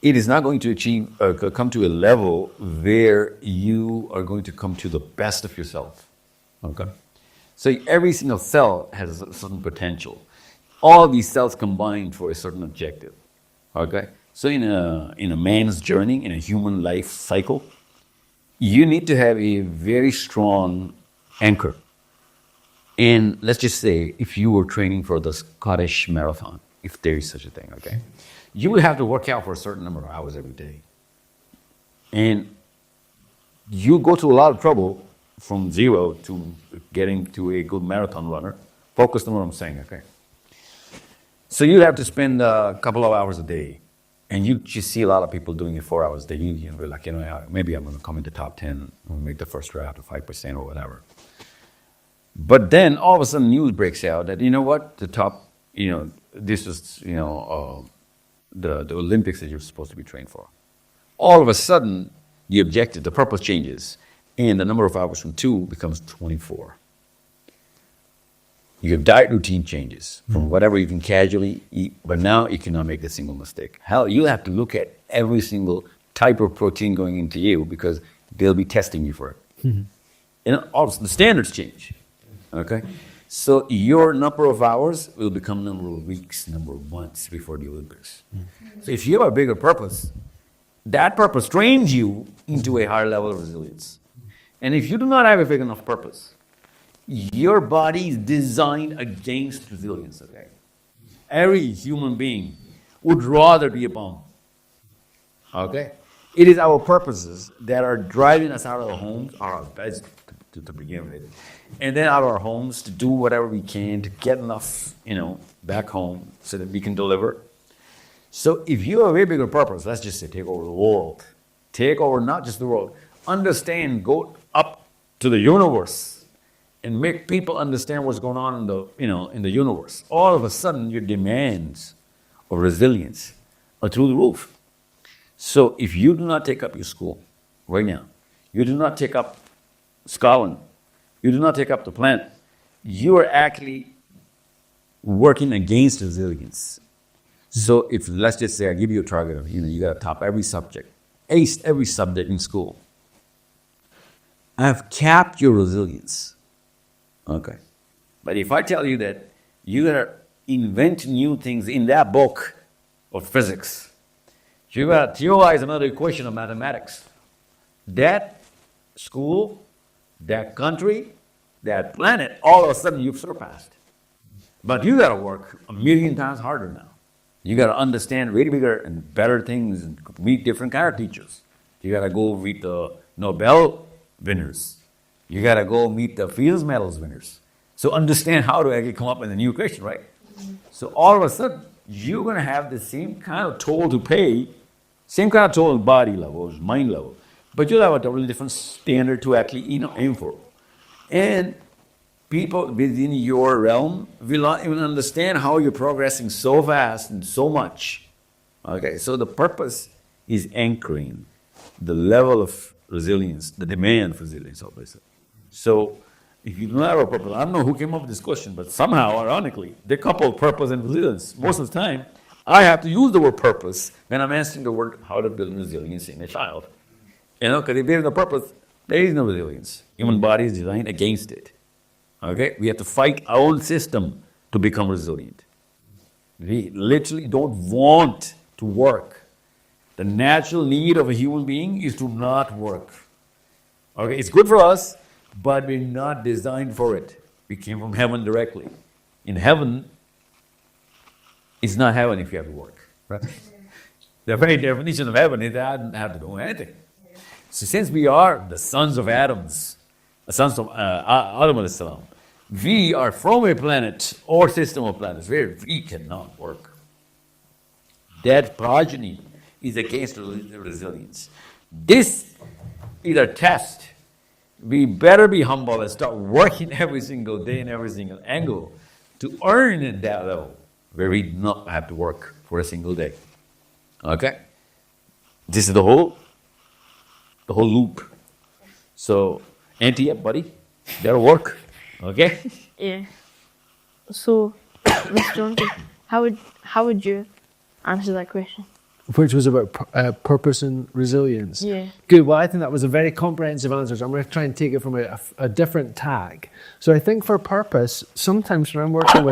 it is not going to come to a level where you are going to come to the best of yourself. Okay? So every single cell has a certain potential. All these cells combine for a certain objective. Okay? So in a man's journey, in a human life cycle, you need to have a very strong anchor. And let's just say, if you were training for the Scottish Marathon, if there is such a thing, okay, you would have to work out for a certain number of hours every day. And you go through a lot of trouble from zero to getting to a good marathon runner. Focus on what I'm saying, okay? So you have to spend a couple of hours a day. And you just see a lot of people doing it 4 hours a day. You're like, maybe I'm going to come in the top 10 or make the first draft of 5% or whatever. But then all of a sudden news breaks out that, the top, this is, the Olympics that you're supposed to be trained for. All of a sudden, the objective, the purpose changes, and the number of hours from 2 becomes 24. Your diet routine changes from whatever you can casually eat, but now you cannot make a single mistake. Hell, you have to look at every single type of protein going into you because they'll be testing you for it. And also the standards change. Okay? So your number of hours will become number of weeks, number of months before the Olympics. So if you have a bigger purpose, that purpose trains you into a higher level of resilience. And if you do not have a big enough purpose, your body is designed against resilience, okay? Every human being would rather be a bomb, okay? It is our purposes that are driving us out of our homes, our beds to begin with, and then out of our homes to do whatever we can to get enough, back home so that we can deliver. So if you have a very bigger purpose, let's just say take over the world. Take over not just the world. Understand, go up to the universe and make people understand what's going on in the universe, all of a sudden your demands of resilience are through the roof. So if you do not take up your school right now, you do not take up scholarship, you do not take up the planet, you are actually working against resilience. So if, let's just say I give you a target of, you got to top every subject, ace every subject in school. I've capped your resilience. Okay. But if I tell you that you got to invent new things in that book of physics, you got to theorize another equation of mathematics, that school, that country, that planet, all of a sudden you've surpassed. But you got to work a million times harder now. You got to understand really bigger and better things and meet different kind of teachers. You got to go meet the Nobel winners. You got to go meet the Fields Medals winners. So understand how to actually come up with a new equation, right? So all of a sudden, you're going to have the same kind of toll to pay, same kind of toll at body level, mind level, but you'll have a totally different standard to actually aim for. And people within your realm will not even understand how you're progressing so fast and so much. Okay, so the purpose is anchoring the level of resilience, the demand for resilience, obviously. So if you don't have a purpose, I don't know who came up with this question, but somehow, ironically, they couple purpose and resilience. Most of the time, I have to use the word purpose when I'm answering the word how to build resilience in a child. Because if there is no purpose, there is no resilience. Human body is designed against it. Okay? We have to fight our own system to become resilient. We literally don't want to work. The natural need of a human being is to not work. Okay? It's good for us, but we're not designed for it. We came from heaven directly. In heaven, it's not heaven if you have to work. Right? The very definition of heaven is that I don't have to do anything. So since we are the sons of Adam, Adam alayhi salam, we are from a planet or system of planets where we cannot work. That progeny is against resilience. This is a test. We better be humble and start working every single day and every single angle to earn at that level where we do not have to work for a single day. Okay? This is the whole loop. So, buddy, that'll work. Okay? Yeah. So, Mr. Jonesy, how would you answer that question? Which was about purpose and resilience. Yeah. Good. Well, I think that was a very comprehensive answer. So I'm going to try and take it from a different tag. So I think for purpose, sometimes when I'm working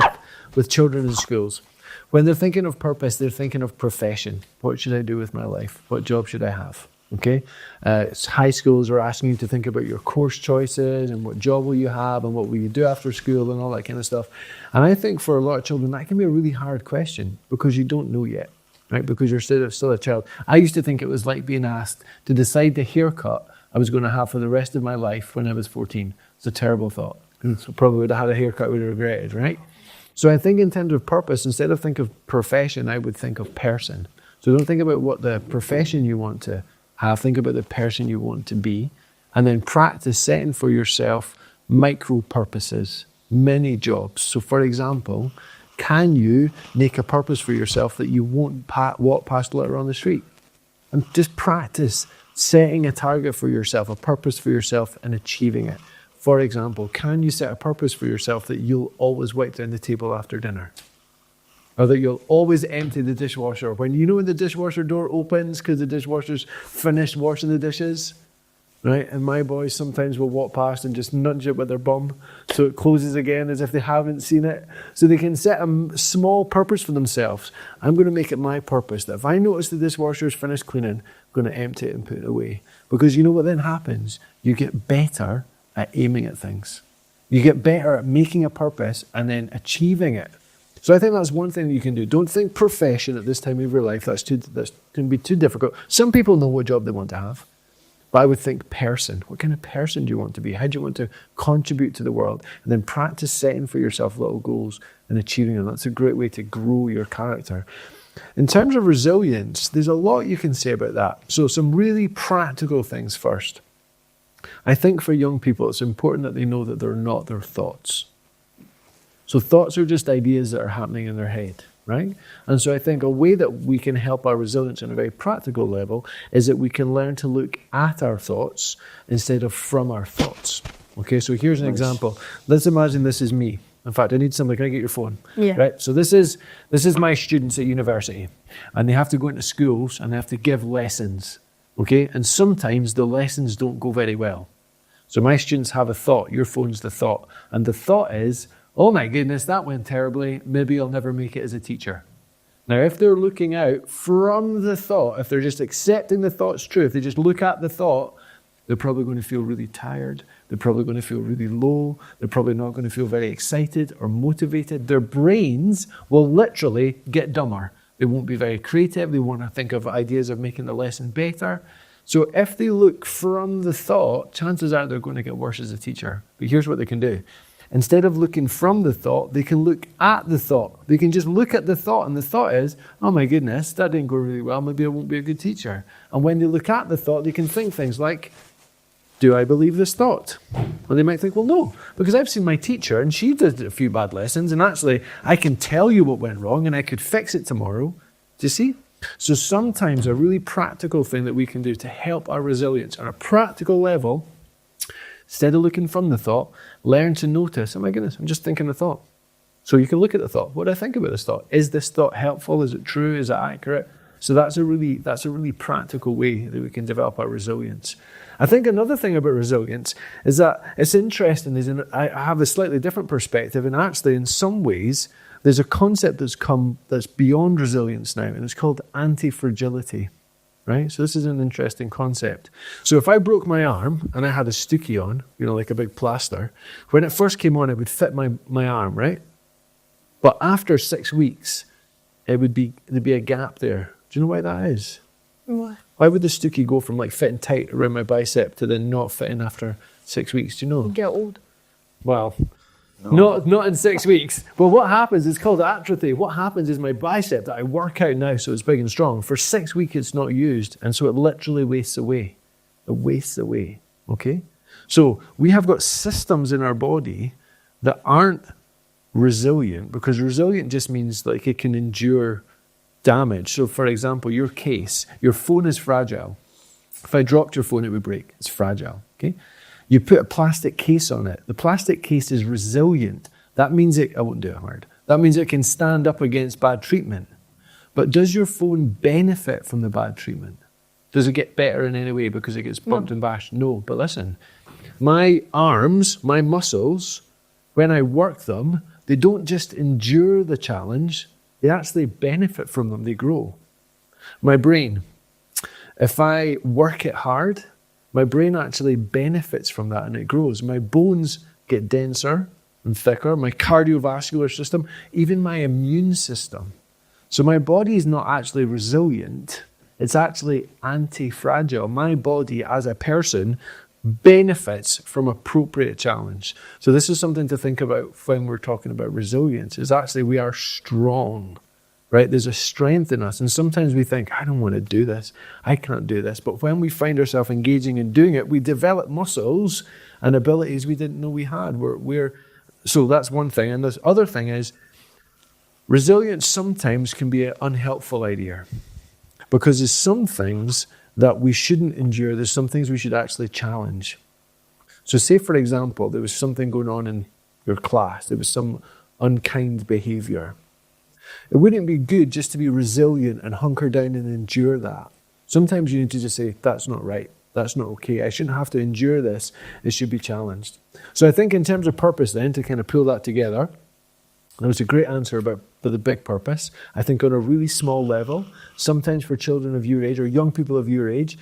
with children in schools, when they're thinking of purpose, they're thinking of profession. What should I do with my life? What job should I have? Okay? High schools are asking you to think about your course choices and what job will you have and what will you do after school and all that kind of stuff. And I think for a lot of children, that can be a really hard question because you don't know yet. Right, because you're still a child. I used to think it was like being asked to decide the haircut I was going to have for the rest of my life when I was 14. It's a terrible thought. So probably would have had a haircut I would have regretted, right? So I think in terms of purpose, instead of think of profession, I would think of person. So don't think about what the profession you want to have, think about the person you want to be, and then practice setting for yourself micro purposes, mini jobs. So for example, can you make a purpose for yourself that you won't walk past litter on the street? And just practice setting a target for yourself, a purpose for yourself, and achieving it. For example, can you set a purpose for yourself that you'll always wipe down the table after dinner? Or that you'll always empty the dishwasher. When the dishwasher door opens because the dishwasher's finished washing the dishes, right? And my boys sometimes will walk past and just nudge it with their bum so it closes again as if they haven't seen it. So they can set a small purpose for themselves. I'm going to make it my purpose that if I notice the dishwasher's finished cleaning, I'm going to empty it and put it away. Because you know what then happens? You get better at aiming at things. You get better at making a purpose and then achieving it. So I think that's one thing that you can do. Don't think profession at this time of your life. That's going to be too difficult. Some people know what job they want to have. But I would think person. What kind of person do you want to be? How do you want to contribute to the world? And then practice setting for yourself little goals and achieving them. That's a great way to grow your character. In terms of resilience, there's a lot you can say about that. So some really practical things first. I think for young people, it's important that they know that they're not their thoughts. So thoughts are just ideas that are happening in their head, right? And so I think a way that we can help our resilience on a very practical level is that we can learn to look at our thoughts instead of from our thoughts. Okay, so here's an example. Let's imagine this is me. In fact, I need somebody. Can I get your phone? Yeah. Right. So this is my students at university, and they have to go into schools and they have to give lessons. Okay, and sometimes the lessons don't go very well. So my students have a thought. Your phone's the thought, and the thought is, "Oh my goodness, that went terribly. Maybe I'll never make it as a teacher." Now, if they're looking out from the thought, if they're just accepting the thought's true, if they just look at the thought, they're probably going to feel really tired. They're probably going to feel really low. They're probably not going to feel very excited or motivated. Their brains will literally get dumber. They won't be very creative. They won't think of ideas of making the lesson better. So if they look from the thought, chances are they're going to get worse as a teacher. But here's what they can do. Instead of looking from the thought, they can look at the thought. They can just look at the thought, and the thought is, "Oh my goodness, that didn't go really well. Maybe I won't be a good teacher." And when they look at the thought, they can think things like, "Do I believe this thought?" And they might think, "Well, no, because I've seen my teacher and she did a few bad lessons, and actually I can tell you what went wrong and I could fix it tomorrow." Do you see? So sometimes a really practical thing that we can do to help our resilience on a practical level, instead of looking from the thought, learn to notice, "Oh my goodness, I'm just thinking a thought." So you can look at the thought. What do I think about this thought? Is this thought helpful? Is it true? Is it accurate? So that's a really practical way that we can develop our resilience. I think another thing about resilience is that it's interesting. I have a slightly different perspective, and actually, in some ways, there's a concept that's beyond resilience now, and it's called anti-fragility. Right? So this is an interesting concept. So if I broke my arm and I had a stookie on, like a big plaster, when it first came on, it would fit my arm, right? But after 6 weeks, there'd be a gap there. Do you know why that is? Why? Why would the stookie go from fitting tight around my bicep to then not fitting after 6 weeks? Do you know? You get old. Well, not in 6 weeks. But what happens is called atrophy. What happens is my bicep that I work out now so it's big and strong, for 6 weeks it's not used, and so it literally wastes away. It wastes away, okay? So we have got systems in our body that aren't resilient, because resilient just means it can endure damage. So for example, your phone is fragile. If I dropped your phone, it would break. It's fragile, okay? You put a plastic case on it. The plastic case is resilient. That means I won't do it hard. That means it can stand up against bad treatment. But does your phone benefit from the bad treatment? Does it get better in any way because it gets bumped and bashed? No. But listen, my arms, my muscles, when I work them, they don't just endure the challenge, they actually benefit from them, they grow. My brain, if I work it hard, my brain actually benefits from that and it grows. My bones get denser and thicker, my cardiovascular system, even my immune system. So my body is not actually resilient, it's actually anti-fragile. My body as a person benefits from appropriate challenge. So this is something to think about when we're talking about resilience, is actually we are strong. Right? There's a strength in us. And sometimes we think, I don't want to do this. I can't do this. But when we find ourselves engaging in doing it, we develop muscles and abilities we didn't know we had. So that's one thing. And this other thing is, resilience sometimes can be an unhelpful idea. Because there's some things that we shouldn't endure. There's some things we should actually challenge. So say, for example, there was something going on in your class. There was some unkind behavior. It wouldn't be good just to be resilient and hunker down and endure that. Sometimes you need to just say, that's not right. That's not okay. I shouldn't have to endure this. It should be challenged. So I think in terms of purpose then, to kind of pull that together, that was a great answer about the big purpose. I think on a really small level, sometimes for children of your age or young people of your age,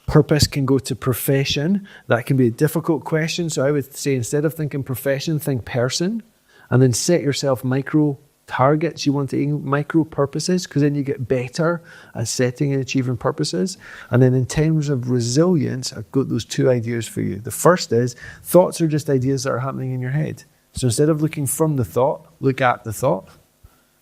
purpose can go to profession. That can be a difficult question. So I would say instead of thinking profession, think person, and then set yourself micro targets. You want to aim micro purposes, because then you get better at setting and achieving purposes. And then in terms of resilience, I've got those two ideas for you. The first is, thoughts are just ideas that are happening in your head. So instead of looking from the thought, look at the thought.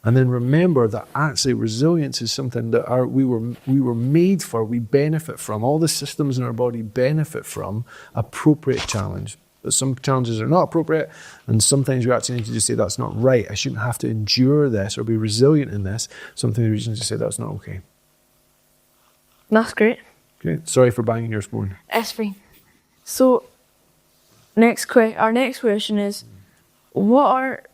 And then remember that actually resilience is something that we were made for, we benefit from. All the systems in our body benefit from appropriate challenge. But some challenges are not appropriate, and sometimes you actually need to just say, that's not right. I shouldn't have to endure this or be resilient in this. Sometimes you just say, that's not okay. That's great. Okay, sorry for banging your spoon. It's fine. So, our next question is, what are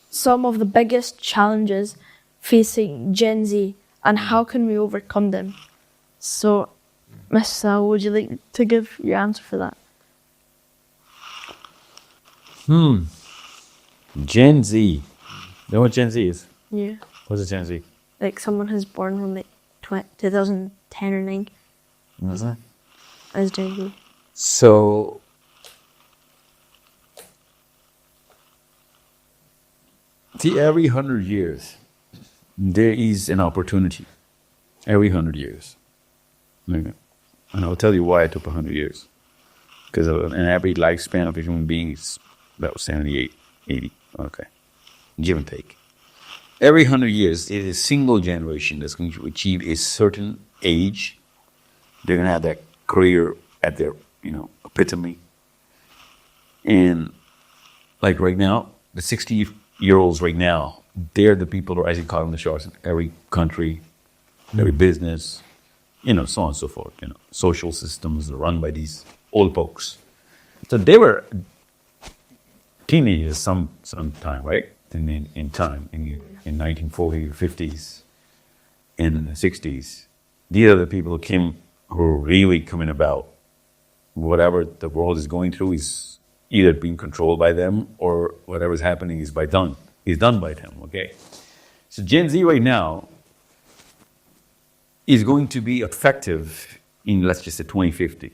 some of the biggest challenges facing Gen Z, and how can we overcome them? So, Ms. Sahil, would you like to give your answer for that? Gen Z. You know what Gen Z is? Yeah. What's a Gen Z? Like someone who's born from like 2010 or 9. What's that? As Gen Z. So, see, every 100 years, there is an opportunity. Every 100 years. Okay. And I'll tell you why it took 100 years. Because an average lifespan of a human being is about 78, 80. Okay. Give and take. Every 100 years, it is a single generation that's going to achieve a certain age. They're going to have that career at their, epitome. And like right now, the 60-year-olds right now, they're the people who are actually calling the shots in every country, every business, so on and so forth. Social systems are run by these old folks. So they were teenagers some time, right? In time, in 1940s, 50s, in the 60s. These are the people who are really coming about. Whatever the world is going through is either being controlled by them, or whatever is happening is done by them, okay? So Gen Z right now is going to be effective in, let's just say, 2050.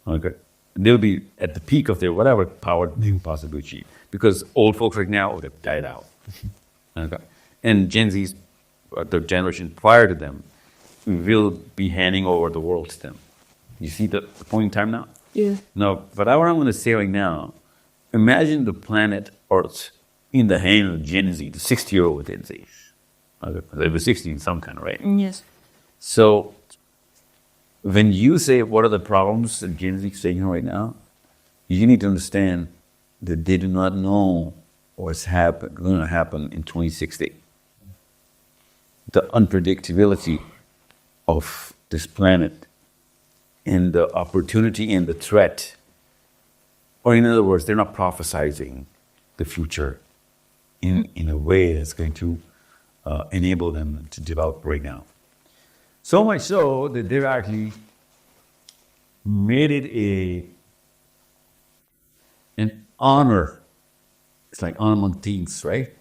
Okay? They'll be at the peak of their whatever power they can possibly achieve. Because old folks right now, they've died out. Okay? And Gen Z's, the generation prior to them, will be handing over the world to them. You see the point in time now? Yeah. No, but what I'm going to say right now, imagine the planet Earth in the hand of Gen Z, the 60-year-old Gen Z. Okay? They were 60 in some kind, right? Yes. So, when you say what are the problems that Gen Z is facing right now, you need to understand that they do not know what's going to happen in 2060. The unpredictability of this planet and the opportunity and the threat, or in other words, they're not prophesizing the future in a way that's going to enable them to develop right now. So much so that they've actually made it an honor. It's like honor on things, right?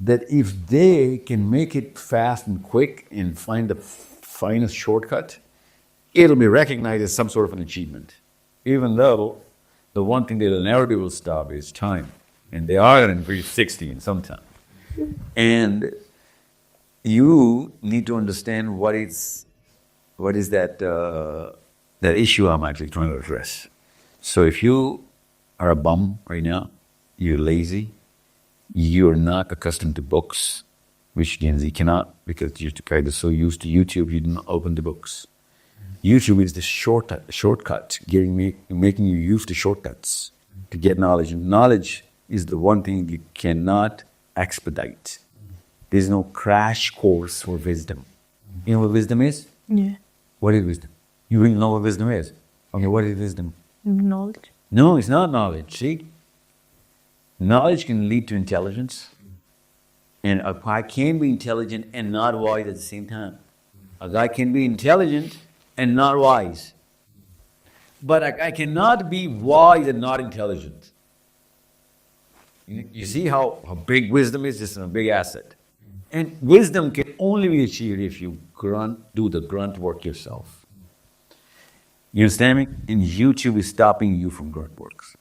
That if they can make it fast and quick and find the finest shortcut, it'll be recognized as some sort of an achievement. Even though the one thing they'll never be able to stop is time. And they are going to reach 60 in some time. And you need to understand what is that issue I'm actually trying to address. So if you are a bum right now, you're lazy, you're not accustomed to books, which Gen Z cannot, because you're kind of so used to YouTube, you didn't open the books. YouTube is the shortcut, making you use the shortcuts to get knowledge. And knowledge is the one thing you cannot expedite. There's no crash course for wisdom. You know what wisdom is? Yeah. What is wisdom? You really know what wisdom is? Okay, what is wisdom? Knowledge. No, it's not knowledge, see? Knowledge can lead to intelligence. And a guy can be intelligent and not wise at the same time. A guy can be intelligent and not wise. But a guy cannot be wise and not intelligent. You see how big wisdom is? It's a big asset. And wisdom can only be achieved if you do the grunt work yourself. You understand me? And YouTube is stopping you from grunt works.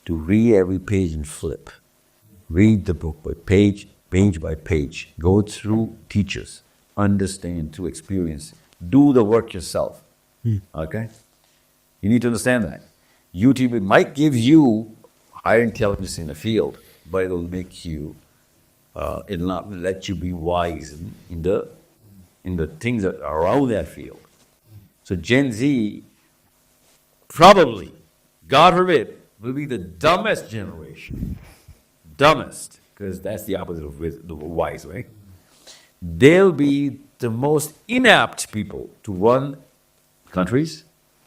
To read every page and flip. Read the book by page by page. Go through teachers. Understand through experience. Do the work yourself. Okay? You need to understand that. YouTube might give you higher intelligence in the field, but it'll make you It'll not let you be wise in the things that are around that field. So Gen Z probably, God forbid, will be the dumbest generation. Dumbest, because that's the opposite of the wise, right? They'll be the most inapt people to run countries,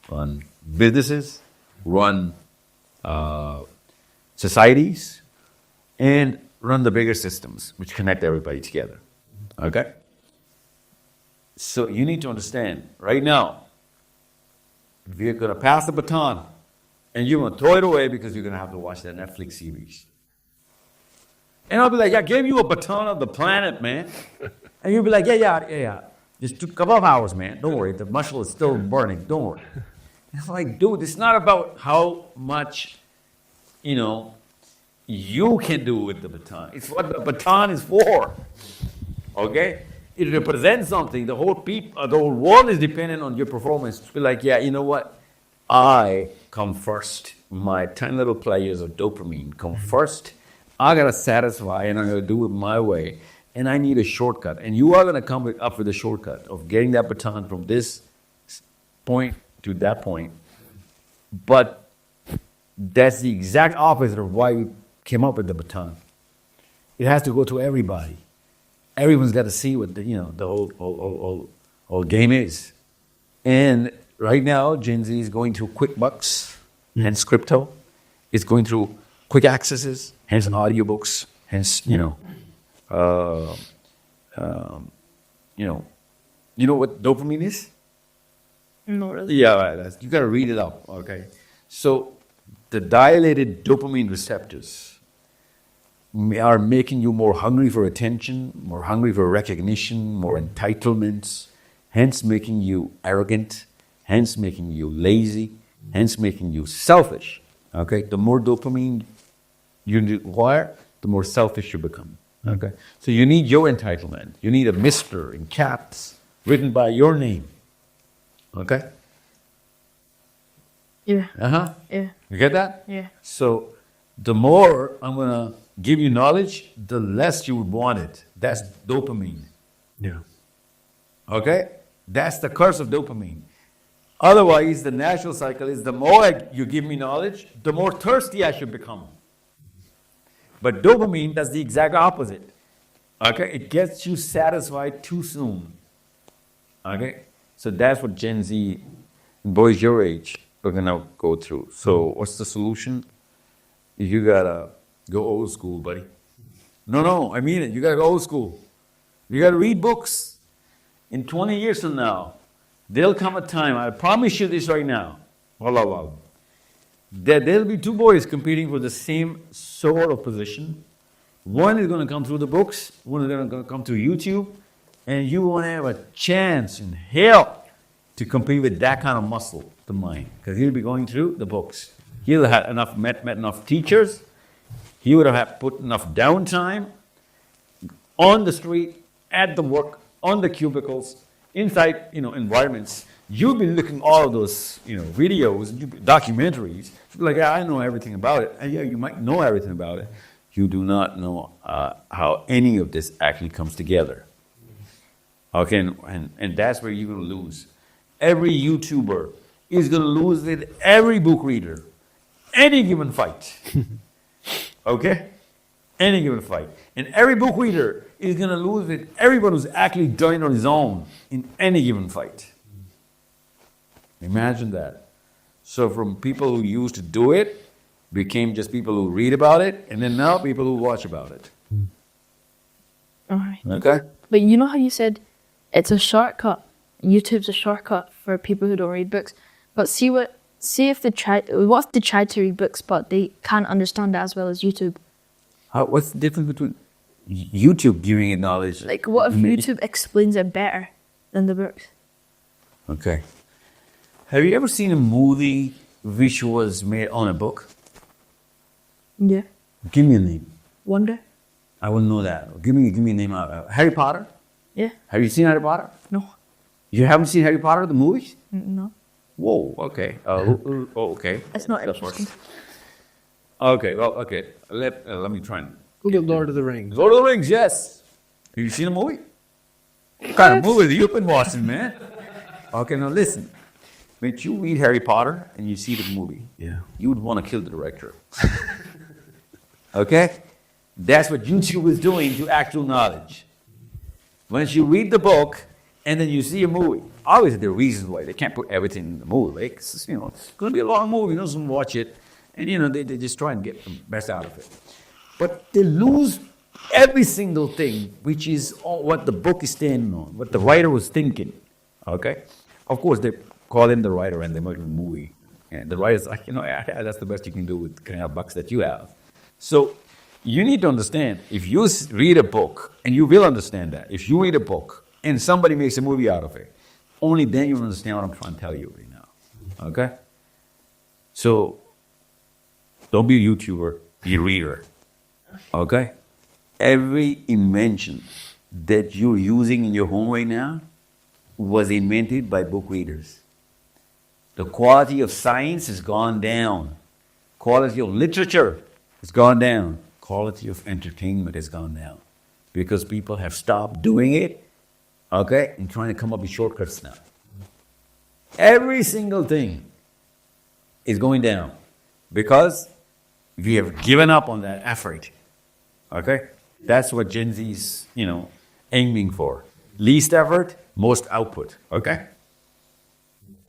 run businesses, run societies, and run the bigger systems which connect everybody together. Okay? So you need to understand, right now, we're going to pass the baton, and you're going to throw it away because you're going to have to watch that Netflix series. And I'll be like, I gave you a baton of the planet, man. And you'll be like, yeah. Just took a couple of hours, man. Don't worry, the muscle is still burning. Don't worry. And I'm like, dude, it's not about how much, you can do with the baton. It's what the baton is for. Okay? It represents something. The whole world is dependent on your performance. To be like, yeah, you know what? I come first. My tiny little players of dopamine come first. I gotta satisfy, and I'm gonna do it my way. And I need a shortcut. And you are gonna come up with a shortcut of getting that baton from this point to that point. But that's the exact opposite of why we came up with the baton. It has to go to everybody. Everyone's got to see what the whole game is. And right now, Gen Z is going through QuickBooks, hence crypto. It's going through quick accesses, hence audiobooks, hence you know what dopamine is? Not really. Yeah, right. You got to read it up. Okay, so the dilated dopamine receptors are making you more hungry for attention, more hungry for recognition, more entitlements, hence making you arrogant, hence making you lazy, hence making you selfish. Okay, the more dopamine you require, the more selfish you become. Okay, so you need your entitlement. You need a Mr. in caps written by your name. Okay. Yeah. Yeah. You get that? Yeah. So the more I'm gonna give you knowledge, the less you would want it. That's dopamine. Yeah. Okay? That's the curse of dopamine. Otherwise, the natural cycle is the more you give me knowledge, the more thirsty I should become. But dopamine does the exact opposite. Okay? It gets you satisfied too soon. Okay? So that's what Gen Z and boys your age are gonna go through. So what's the solution? You gotta go old school, buddy. No, I mean it. You gotta go old school. You gotta read books. In 20 years from now, there'll come a time, I promise you this right now, that there'll be two boys competing for the same sort of position. One is gonna come through the books, one is gonna come through YouTube, and you won't have a chance in hell to compete with that kind of muscle to mine, because he'll be going through the books. He'll have met enough teachers. He would have put enough downtime on the street, at the work, on the cubicles, inside environments. You've been looking all of those videos, documentaries. Like, I know everything about it. And yeah, you might know everything about it. You do not know how any of this actually comes together. Okay, and that's where you're going to lose. Every YouTuber is going to lose with every book reader. Any given fight. Okay? Any given fight. And every book reader is going to lose with everyone who's actually done it on his own in any given fight. Imagine that. So from people who used to do it, became just people who read about it, and then now people who watch about it. All right. Okay? But you know how you said it's a shortcut? YouTube's a shortcut for people who don't read books. But what if they try to read books, but they can't understand it as well as YouTube? What's the difference between YouTube giving it knowledge? Like, what if YouTube explains it better than the books? Okay. Have you ever seen a movie which was made on a book? Yeah. Give me a name. Wonder? I will know that. Give me a name. Harry Potter? Yeah. Have you seen Harry Potter? No. You haven't seen Harry Potter, the movies? No. Whoa, okay. Okay. It's not That's interesting. worse. Okay, well, okay. Let me try and Look at Lord of the Rings. Lord of the Rings, yes. Have you seen the movie? What kind of movie you've been watching, man? Okay, now listen. When you read Harry Potter and you see the movie, you would want to kill the director. Okay? That's what YouTube is doing to actual knowledge. Once you read the book and then you see a movie, obviously there are reasons why they can't put everything in the movie. Like, it's going to be a long movie, you know, someone watch it, and they just try and get the best out of it. But they lose every single thing, which is what the book is standing on, what the writer was thinking. Okay? Of course, they call in the writer and they make a movie. And the writer's like, that's the best you can do with the kind of bucks that you have. So you need to understand, if you read a book, and you will understand that, if you read a book and somebody makes a movie out of it, only then you understand what I'm trying to tell you right now. Okay? So don't be a YouTuber, be a reader. Okay? Every invention that you're using in your home right now was invented by book readers. The quality of science has gone down. Quality of literature has gone down. Quality of entertainment has gone down. Because people have stopped doing it, okay, and trying to come up with shortcuts now. Every single thing is going down because we have given up on that effort. Okay? That's what Gen Z's, aiming for. Least effort, most output. Okay?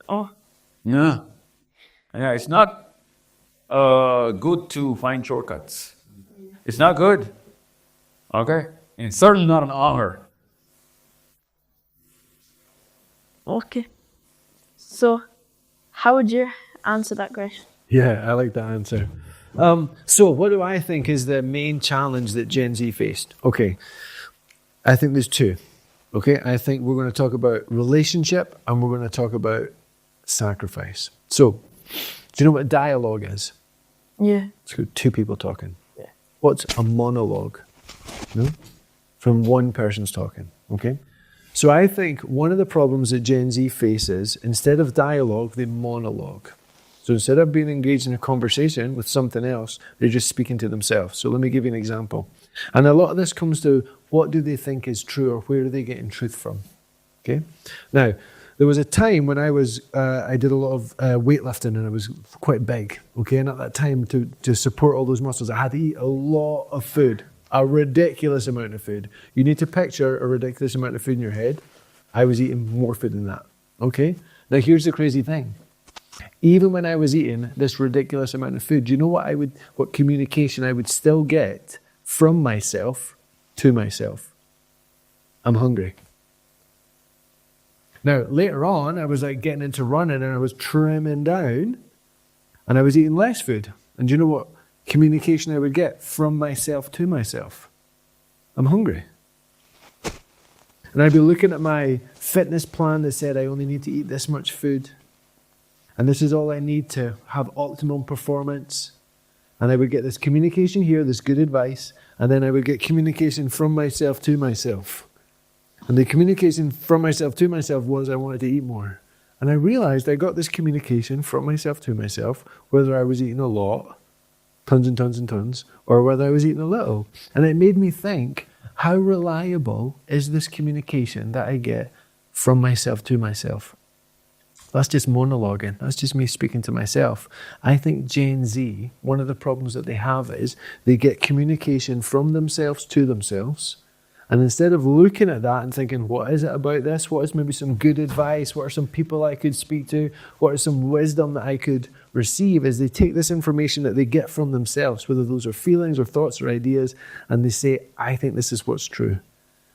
Oh. Yeah. Yeah, it's not good to find shortcuts. It's not good. Okay? And it's certainly not an honor. Okay. So, how would you answer that question? Yeah, I like that answer. So what do I think is the main challenge that Gen Z faced? Okay, I think there's two. Okay, I think we're going to talk about relationship and we're going to talk about sacrifice. So, do you know what dialogue is? Yeah. It's got two people talking. Yeah. What's a monologue? No? From one person's talking. Okay? So I think one of the problems that Gen Z faces, instead of dialogue, they monologue. So instead of being engaged in a conversation with something else, they're just speaking to themselves. So let me give you an example. And a lot of this comes to what do they think is true or where are they getting truth from? Okay? Now, there was a time when I did a lot of weightlifting and I was quite big. Okay? And at that time, to support all those muscles, I had to eat a lot of food. A ridiculous amount of food. You need to picture a ridiculous amount of food in your head. I was eating more food than that. Okay? Now here's the crazy thing. Even when I was eating this ridiculous amount of food, do you know what communication I would still get from myself to myself? I'm hungry. Now later on, I was getting into running and I was trimming down and I was eating less food. And do you know what communication I would get from myself to myself? I'm hungry. And I'd be looking at my fitness plan that said I only need to eat this much food. And this is all I need to have optimum performance. And I would get this communication here, this good advice, and then I would get communication from myself to myself. And the communication from myself to myself was I wanted to eat more. And I realized I got this communication from myself to myself, whether I was eating a lot, tons and tons and tons, or whether I was eating a little. And it made me think, how reliable is this communication that I get from myself to myself? That's just monologuing. That's just me speaking to myself. I think Gen Z, one of the problems that they have is they get communication from themselves to themselves. And instead of looking at that and thinking, what is it about this? What is maybe some good advice? What are some people I could speak to? What is some wisdom that I could receive? Is they take this information that they get from themselves, whether those are feelings or thoughts or ideas, and they say, I think this is what's true.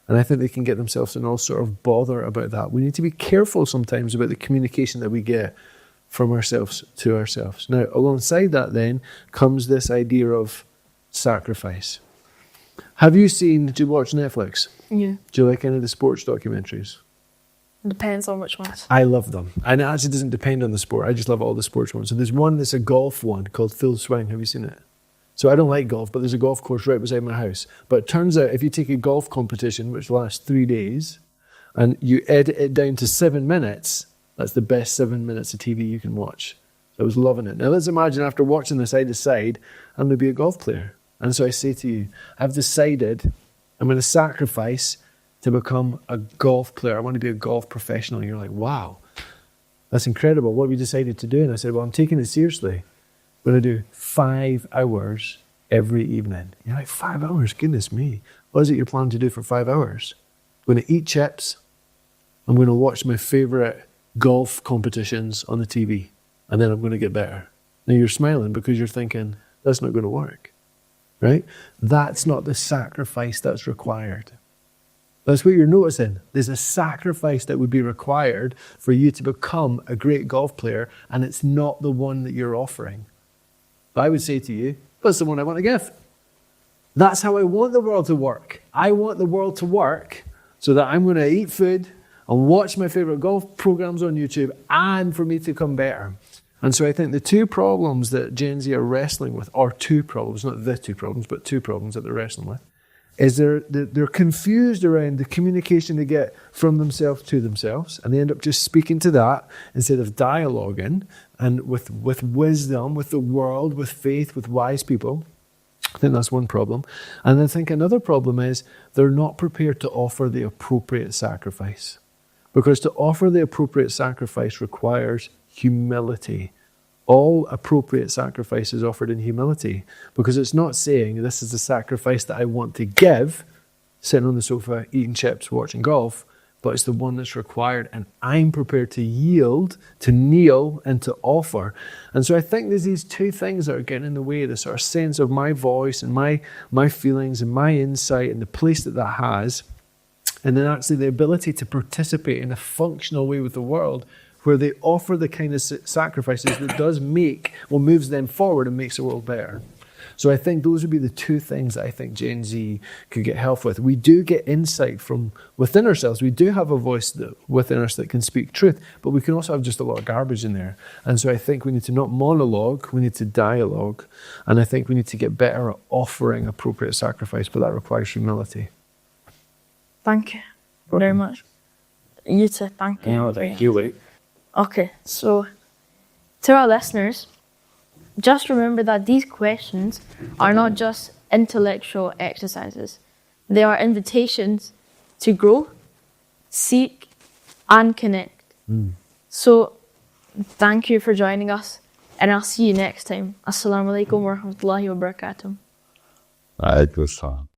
And I think they can get themselves in all sort of bother about that. We need to be careful sometimes about the communication that we get from ourselves to ourselves. Now, alongside that then comes this idea of sacrifice. Do you watch Netflix? Yeah. Do you like any of the sports documentaries? Depends on which ones. I love them. And it actually doesn't depend on the sport. I just love all the sports ones. So there's one that's a golf one called Full Swing. Have you seen it? So I don't like golf, but there's a golf course right beside my house. But it turns out if you take a golf competition, which lasts 3 days, and you edit it down to 7 minutes, that's the best 7 minutes of TV you can watch. So I was loving it. Now let's imagine after watching this, I decide I'm going to be a golf player. And so I say to you, I've decided I'm going to sacrifice to become a golf player. I want to be a golf professional. And you're like, wow, that's incredible. What have you decided to do? And I said, well, I'm taking it seriously. I'm going to do 5 hours every evening. You're like, 5 hours? Goodness me. What is it you're planning to do for 5 hours? I'm going to eat chips. I'm going to watch my favourite golf competitions on the TV. And then I'm going to get better. Now you're smiling because you're thinking, that's not going to work. Right? That's not the sacrifice that's required. That's what you're noticing. There's a sacrifice that would be required for you to become a great golf player, and it's not the one that you're offering. But I would say to you, that's the one I want to give. That's how I want the world to work. I want the world to work so that I'm going to eat food and watch my favorite golf programs on YouTube, and for me to become better. And so I think the two problems that Gen Z are wrestling with, or two problems, not the two problems, but two problems that they're wrestling with, is they're confused around the communication they get from themselves to themselves, and they end up just speaking to that instead of dialoguing and with wisdom, with the world, with faith, with wise people. I think that's one problem. And I think another problem is they're not prepared to offer the appropriate sacrifice. Because to offer the appropriate sacrifice requires humility. All appropriate sacrifice is offered in humility, because it's not saying this is the sacrifice that I want to give, sitting on the sofa, eating chips, watching golf, but it's the one that's required, and I'm prepared to yield, to kneel, and to offer. And so I think there's these two things that are getting in the way, the sort of sense of my voice and my feelings and my insight and the place that has, and then actually the ability to participate in a functional way with the world, where they offer the kind of sacrifices that moves them forward and makes the world better. So I think those would be the two things that I think Gen Z could get help with. We do get insight from within ourselves. We do have a voice within us that can speak truth, but we can also have just a lot of garbage in there. And so I think we need to not monologue, we need to dialogue. And I think we need to get better at offering appropriate sacrifice, but that requires humility. Thank you very much. You too, thank you. No, thank you, Wade. Okay, so to our listeners, just remember that these questions are not just intellectual exercises. They are invitations to grow, seek, and connect. So thank you for joining us, and I'll see you next time. Assalamu alaikum wa rahmatullahi wa barakatuh. Alaikum salam.